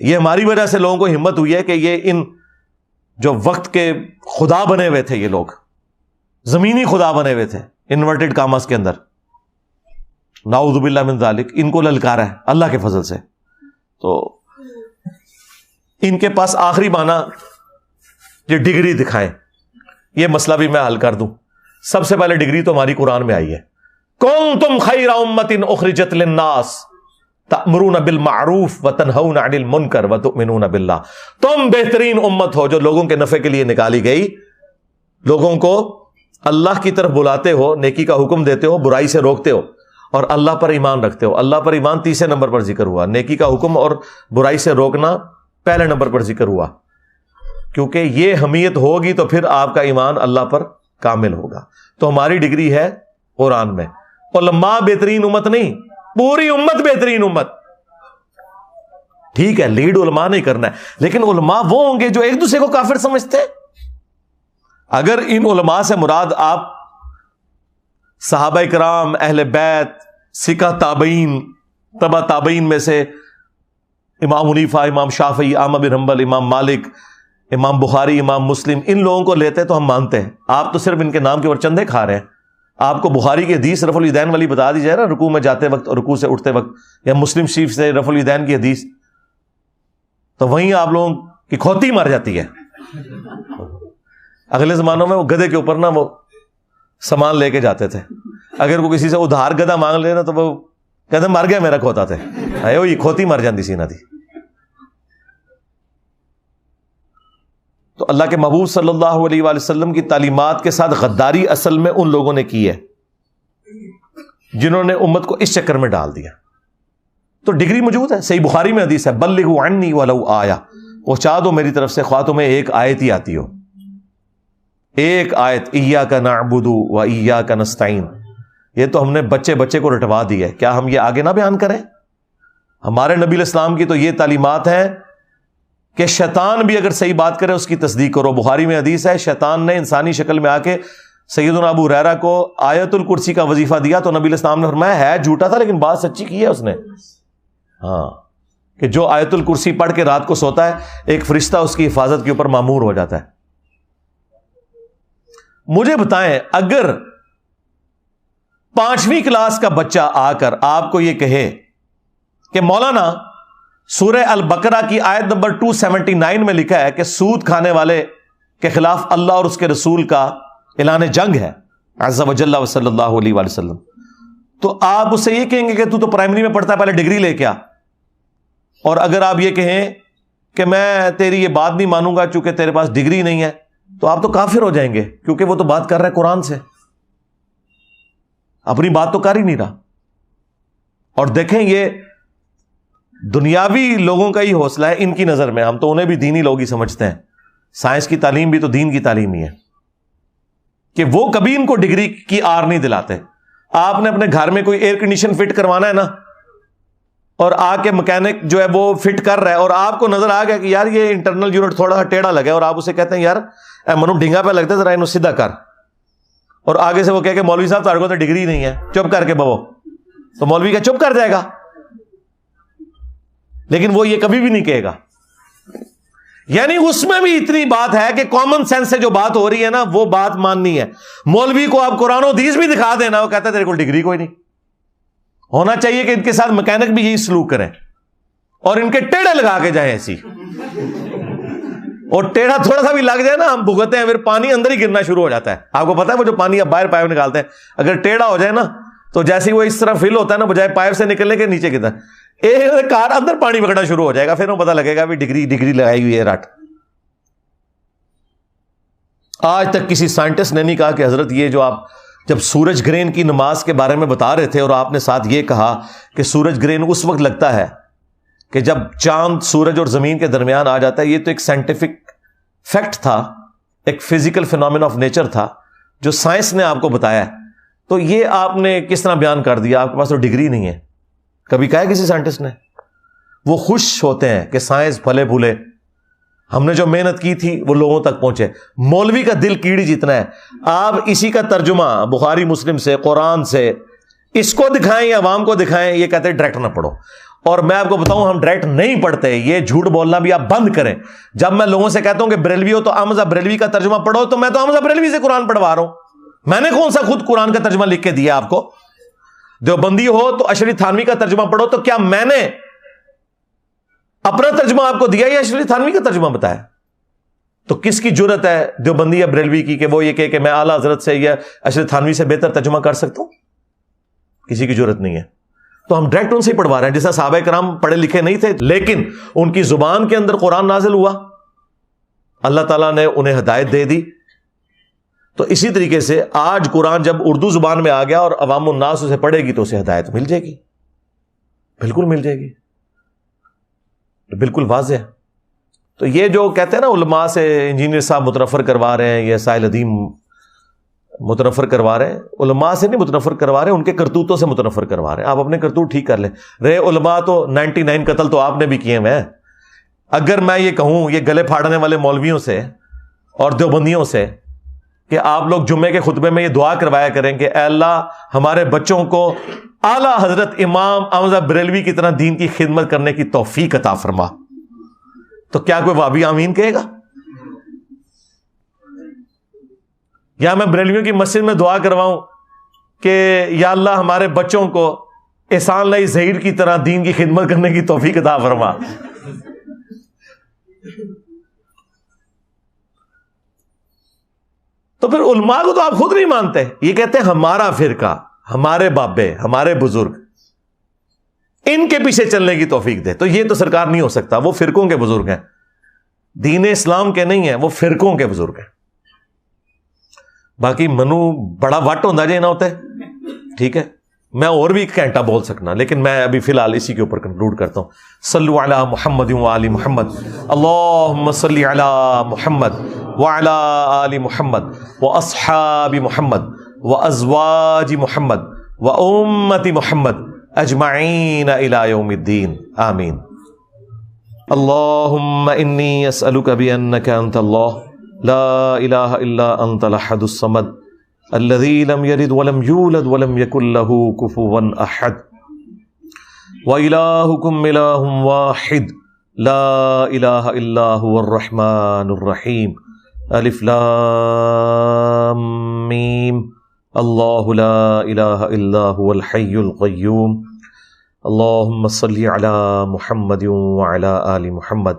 یہ ہماری وجہ سے لوگوں کو ہمت ہوئی ہے کہ یہ ان جو وقت کے خدا بنے ہوئے تھے, یہ لوگ زمینی خدا بنے ہوئے تھے انورٹڈ کاماس کے اندر, نعوذ باللہ من ذالک, ان کو للکارا ہے اللہ کے فضل سے. تو ان کے پاس آخری معنی یہ ڈگری دکھائیں, یہ مسئلہ بھی میں حل کر دوں. سب سے پہلے ڈگری تو ہماری قرآن میں آئی ہے, کنتم خیر امۃ اخرجت للناس تأمرون بالمعروف وتنہون عن المنکر وتؤمنون باللہ. تم بہترین امت ہو جو لوگوں کے نفع کے لیے نکالی گئی, لوگوں کو اللہ کی طرف بلاتے ہو, نیکی کا حکم دیتے ہو, برائی سے روکتے ہو, اور اللہ پر ایمان رکھتے ہو. اللہ پر ایمان تیسرے نمبر پر ذکر ہوا, نیکی کا حکم اور برائی سے روکنا پہلے نمبر پر ذکر ہوا, کیونکہ یہ حمیت ہوگی تو پھر آپ کا ایمان اللہ پر کامل ہوگا. تو ہماری ڈگری ہے قرآن میں. علماء بہترین امت نہیں, پوری امت بہترین امت. ٹھیک ہے لیڈ علماء نہیں کرنا ہے, لیکن علماء وہ ہوں گے جو ایک دوسرے کو کافر سمجھتے ہیں. اگر ان علماء سے مراد آپ صحابہ کرام, اہل بیت, سکہ تابعین, تبع تابعین میں سے امام حنیفہ, امام شافعی, احمد بن حنبل, امام مالک, امام بخاری, امام مسلم, ان لوگوں کو لیتے تو ہم مانتے ہیں. آپ تو صرف ان کے نام کے اوپر چندے کھا رہے ہیں. آپ کو بخاری کی حدیث رفع الیدین والی بتا دی جائے نا, رکوع میں جاتے وقت اور رکوع سے اٹھتے وقت, یا مسلم شریف سے رفع الیدین کی حدیث, تو وہیں آپ لوگوں کی کھوتی مر جاتی ہے. اگلے زمانوں میں وہ گدھے کے اوپر نا وہ سامان لے کے جاتے تھے, اگر وہ کسی سے ادھار گدھا مانگ لینا تو وہ کہتے مر گیا میرا کھوتا تھے, یہ کھوتی مر جاتی سی نہ تھی. تو اللہ کے محبوب صلی اللہ علیہ وآلہ وسلم کی تعلیمات کے ساتھ غداری اصل میں ان لوگوں نے کی ہے جنہوں نے امت کو اس چکر میں ڈال دیا. تو ڈگری موجود ہے. صحیح بخاری میں حدیث ہے بلغوا عنی ولو آیا، پہنچا دو میری طرف سے خواہ تمہیں ایک آیت ہی آتی ہو، ایک آیت ایاک نعبد و ایاک نستعین. یہ تو ہم نے بچے بچے کو رٹوا دی ہے، کیا ہم یہ آگے نہ بیان کریں؟ ہمارے نبی علیہ السلام کی تو یہ تعلیمات ہیں کہ شیطان بھی اگر صحیح بات کرے اس کی تصدیق کرو. بخاری میں حدیث ہے شیطان نے انسانی شکل میں آ کے سیدنا ابو ہریرہ کو آیت الکرسی کا وظیفہ دیا تو نبی علیہ السلام نے فرمایا ہے جھوٹا تھا لیکن بات سچی کی ہے اس نے. ہاں، کہ جو آیت الکرسی پڑھ کے رات کو سوتا ہے ایک فرشتہ اس کی حفاظت کے اوپر مامور ہو جاتا ہے. مجھے بتائیں اگر 5ویں کلاس کا بچہ آ کر آپ کو یہ کہے کہ مولانا سورہ البقرہ کی آیت نمبر 279 میں لکھا ہے کہ سود کھانے والے کے خلاف اللہ اور اس کے رسول کا اعلان جنگ ہے عز وجل و صلی اللہ علیہ وآلہ وسلم، تو آپ اس سے یہ کہیں گے کہ تو پرائمری میں پڑھتا ہے پہلے ڈگری لے کے آ. اور اگر آپ یہ کہیں کہ میں تیری یہ بات نہیں مانوں گا چونکہ تیرے پاس ڈگری نہیں ہے، تو آپ تو کافر ہو جائیں گے کیونکہ وہ تو بات کر رہا ہے قرآن سے، اپنی بات تو کر ہی نہیں رہا. اور دیکھیں یہ دنیاوی لوگوں کا ہی حوصلہ ہے ان کی نظر میں، ہم تو انہیں بھی دینی لوگ ہی سمجھتے ہیں. سائنس کی تعلیم بھی تو دین کی تعلیم ہی ہے کہ وہ کبھی ان کو ڈگری کی آر نہیں دلاتے. آپ نے اپنے گھر میں کوئی ایئر کنڈیشن فٹ کروانا ہے نا، اور آ کے مکینک جو ہے وہ فٹ کر رہا ہے اور آپ کو نظر آ گیا کہ یار یہ انٹرنل یونٹ تھوڑا سا ٹیڑھا لگا ہے، اور آپ اسے کہتے ہیں یار اے منو ڈھنگا پہ لگتا ہے ذرا انہوں سیدھا کر، اور آگے سے وہ کہے کہ مولوی صاحب تارے کو تو ڈگری نہیں ہے چپ کر کے ببو، تو مولوی کا چپ کر جائے گا، لیکن وہ یہ کبھی بھی نہیں کہے گا. یعنی اس میں بھی اتنی بات ہے کہ کامن سینس سے جو بات ہو رہی ہے نا وہ بات ماننی ہے. مولوی کو آپ قرآن و حدیث بھی دکھا دینا، وہ کہتا ہے تیرے کو ڈگری کوئی نہیں. ہونا چاہیے کہ ان کے ساتھ مکینک بھی یہی سلوک کریں اور ان کے ٹیڑھے لگا کے جائیں ایسی، اور ٹیڑھا تھوڑا سا بھی لگ جائے نا ہم بھگتے ہیں پھر پانی اندر ہی گرنا شروع ہو جاتا ہے. آپ کو پتا ہے وہ جو پانی آپ باہر پائپ نکالتے ہیں اگر ٹیڑھا ہو جائے نا تو جیسے وہ اس طرح فل ہوتا ہے نا بجائے پائپ سے نکلنے کے نیچے گرتا ہے، ایک کار اندر پانی پکڑنا شروع ہو جائے گا، پھر وہ پتا لگے گا بھی ڈگری لگائی ہوئی ہے رٹ. آج تک کسی سائنٹسٹ نے نہیں کہا کہ حضرت یہ جو آپ جب سورج گرہن کی نماز کے بارے میں بتا رہے تھے اور آپ نے ساتھ یہ کہا کہ سورج گرہن اس وقت لگتا ہے کہ جب چاند سورج اور زمین کے درمیان آ جاتا ہے، یہ تو ایک سائنٹیفک فیکٹ تھا، ایک فزیکل فینومین آف نیچر تھا جو سائنس نے آپ کو بتایا ہے، تو یہ آپ نے کس طرح بیان کر دیا؟ آپ کے پاس تو ڈگری نہیں ہے. کبھی کہا ہے کسی سائنٹسٹ نے؟ وہ خوش ہوتے ہیں کہ سائنس پھلے پھولے، ہم نے جو محنت کی تھی وہ لوگوں تک پہنچے. مولوی کا دل کیڑی جتنا ہے، آپ اسی کا ترجمہ بخاری مسلم سے قرآن سے اس کو دکھائیں یا عوام کو دکھائیں، یہ کہتے ہیں ڈائریکٹ نہ پڑھو. اور میں آپ کو بتاؤں ہم ڈائریکٹ نہیں پڑھتے، یہ جھوٹ بولنا بھی آپ بند کریں. جب میں لوگوں سے کہتا ہوں کہ بریلوی ہو تو احمد بریلوی کا ترجمہ پڑھو، تو میں تو احمد بریلوی سے قرآن پڑھوا رہا ہوں. میں نے کون سا خود قرآن کا ترجمہ لکھ کے دیا آپ کو؟ دیوبندی ہو تو اشرف تھانوی کا ترجمہ پڑھو، تو کیا میں نے اپنا ترجمہ آپ کو دیا یا اشرف تھانوی کا ترجمہ بتایا؟ تو کس کی جرت ہے دیوبندی یا بریلوی کی کہ وہ یہ کہ میں اعلیٰ حضرت سے یا اشرف تھانوی سے بہتر ترجمہ کر سکتا ہوں؟ کسی کی جرت نہیں ہے. تو ہم ڈائریکٹ ان سے ہی پڑھوا رہے ہیں. جیسا صحابہ کرام پڑھے لکھے نہیں تھے لیکن ان کی زبان کے اندر قرآن نازل ہوا، اللہ تعالیٰ نے انہیں ہدایت دے دی. تو اسی طریقے سے آج قرآن جب اردو زبان میں آ گیا اور عوام الناس اسے پڑھے گی تو اسے ہدایت مل جائے گی، بالکل مل جائے گی، بالکل واضح. تو یہ جو کہتے ہیں نا علماء سے انجینئر صاحب متنفر کروا رہے ہیں یا سائل ادیم متنفر کروا رہے ہیں، علماء سے نہیں متنفر کروا رہے ہیں، ان کے کرتوتوں سے متنفر کروا رہے ہیں. آپ اپنے کرتوت ٹھیک کر لیں. رہے علماء تو 99 قتل تو آپ نے بھی کیے ہوئے ہیں. اگر میں یہ کہوں یہ گلے پھاڑنے والے مولویوں سے اور دیوبندیوں سے کہ آپ لوگ جمعے کے خطبے میں یہ دعا کروایا کریں کہ اے اللہ ہمارے بچوں کو اعلیٰ حضرت امام احمد بریلوی کی طرح دین کی خدمت کرنے کی توفیق عطا فرما، تو کیا کوئی وہابی آمین کہے گا؟ یا میں بریلویوں کی مسجد میں دعا کرواؤں کہ یا اللہ ہمارے بچوں کو احسان اللہ ظہیر کی طرح دین کی خدمت کرنے کی توفیق عطا فرما؟ تو پھر علماء کو تو آپ خود نہیں مانتے. یہ کہتے ہیں ہمارا فرقہ، ہمارے بابے، ہمارے بزرگ، ان کے پیچھے چلنے کی توفیق دے. تو یہ تو سرکار نہیں ہو سکتا، وہ فرقوں کے بزرگ ہیں، دین اسلام کے نہیں ہیں، وہ فرقوں کے بزرگ ہیں. باقی منو بڑا وٹ ہوتا جی نہ ہوتے ٹھیک ہے، میں اور بھی ایک گھنٹہ بول سکنا، لیکن میں ابھی فی الحال اسی کے اوپر کنکلوڈ کرتا ہوں۔ صلو علی محمد وآل محمد، اللہم صلی علی محمد وعلی آل محمد واصحاب محمد وازواج محمد وامت محمد اجمعین الی یوم الدین، آمین۔ اللہم انی اسألک بانک انت اللہ لا الہ الا انت الاحد الصمد الذي لم يلد ولم يولد ولم يكن له كفوا احد وإلهكم إله واحد لا إله الا هو الرحمن الرحيم الف لام میم اللہ لا الہ الا هو الحي القيوم اللهم صل على محمد وعلى آل محمد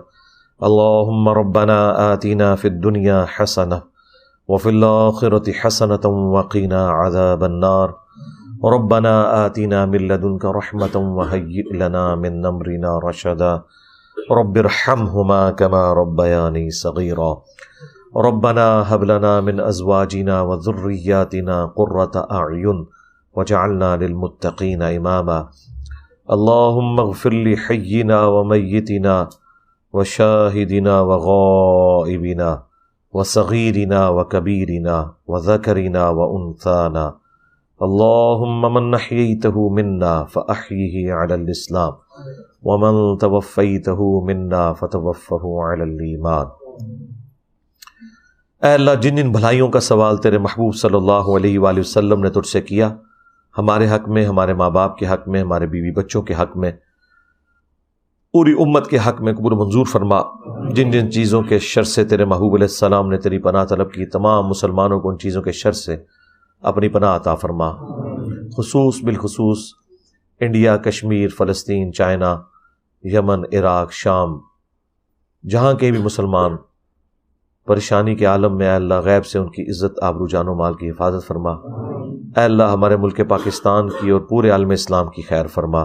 اللهم ربنا آتنا في الدنيا حسنة وفي الآخرة حسنة وقنا عذاب النار ربنا آتنا من لدنك رحمة وهيئ لنا من أمرنا رشدا رب ارحمهما كما ربياني صغيرا ربنا هب لنا من أزواجنا وذرياتنا قرة أعين وجعلنا للمتقين إماما اللهم اغفر لحينا وميتنا وشاهدنا وغائبنا وصغيرنا وكبيرنا وذكرنا وأنثانا اللهم من أحييته منا فأحيه على الإسلام ومن توفيته منا فتوفه على الإيمان۔ اے اللہ، جن جن بھلائیوں کا سوال تیرے محبوب صلی اللہ علیہ وآلہ وسلم نے تجھ سے کیا، ہمارے حق میں، ہمارے ماں باپ کے حق میں، ہمارے بیوی بچوں کے حق میں، پوری امت کے حق میں قبول منظور فرما۔ جن جن چیزوں کے شر سے تیرے محبوب علیہ السلام نے تیری پناہ طلب کی، تمام مسلمانوں کو ان چیزوں کے شر سے اپنی پناہ عطا فرما، بالخصوص انڈیا، کشمیر، فلسطین، چائنا، یمن، عراق، شام، جہاں کے بھی مسلمان پریشانی کے عالم میں، اے اللہ غیب سے ان کی عزت، آبرو، جان و مال کی حفاظت فرما۔ اے اللہ ہمارے ملک پاکستان کی اور پورے عالم اسلام کی خیر فرما،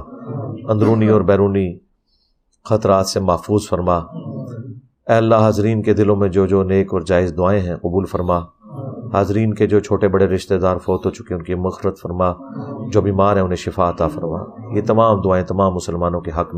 اندرونی اور بیرونی خطرات سے محفوظ فرما۔ اے اللہ حاضرین کے دلوں میں جو جو نیک اور جائز دعائیں ہیں قبول فرما، حاضرین کے جو چھوٹے بڑے رشتہ دار فوت ہو چکے ان کی مغفرت فرما، جو بیمار ہیں انہیں شفا عطا فرما۔ یہ تمام دعائیں تمام مسلمانوں کے حق میں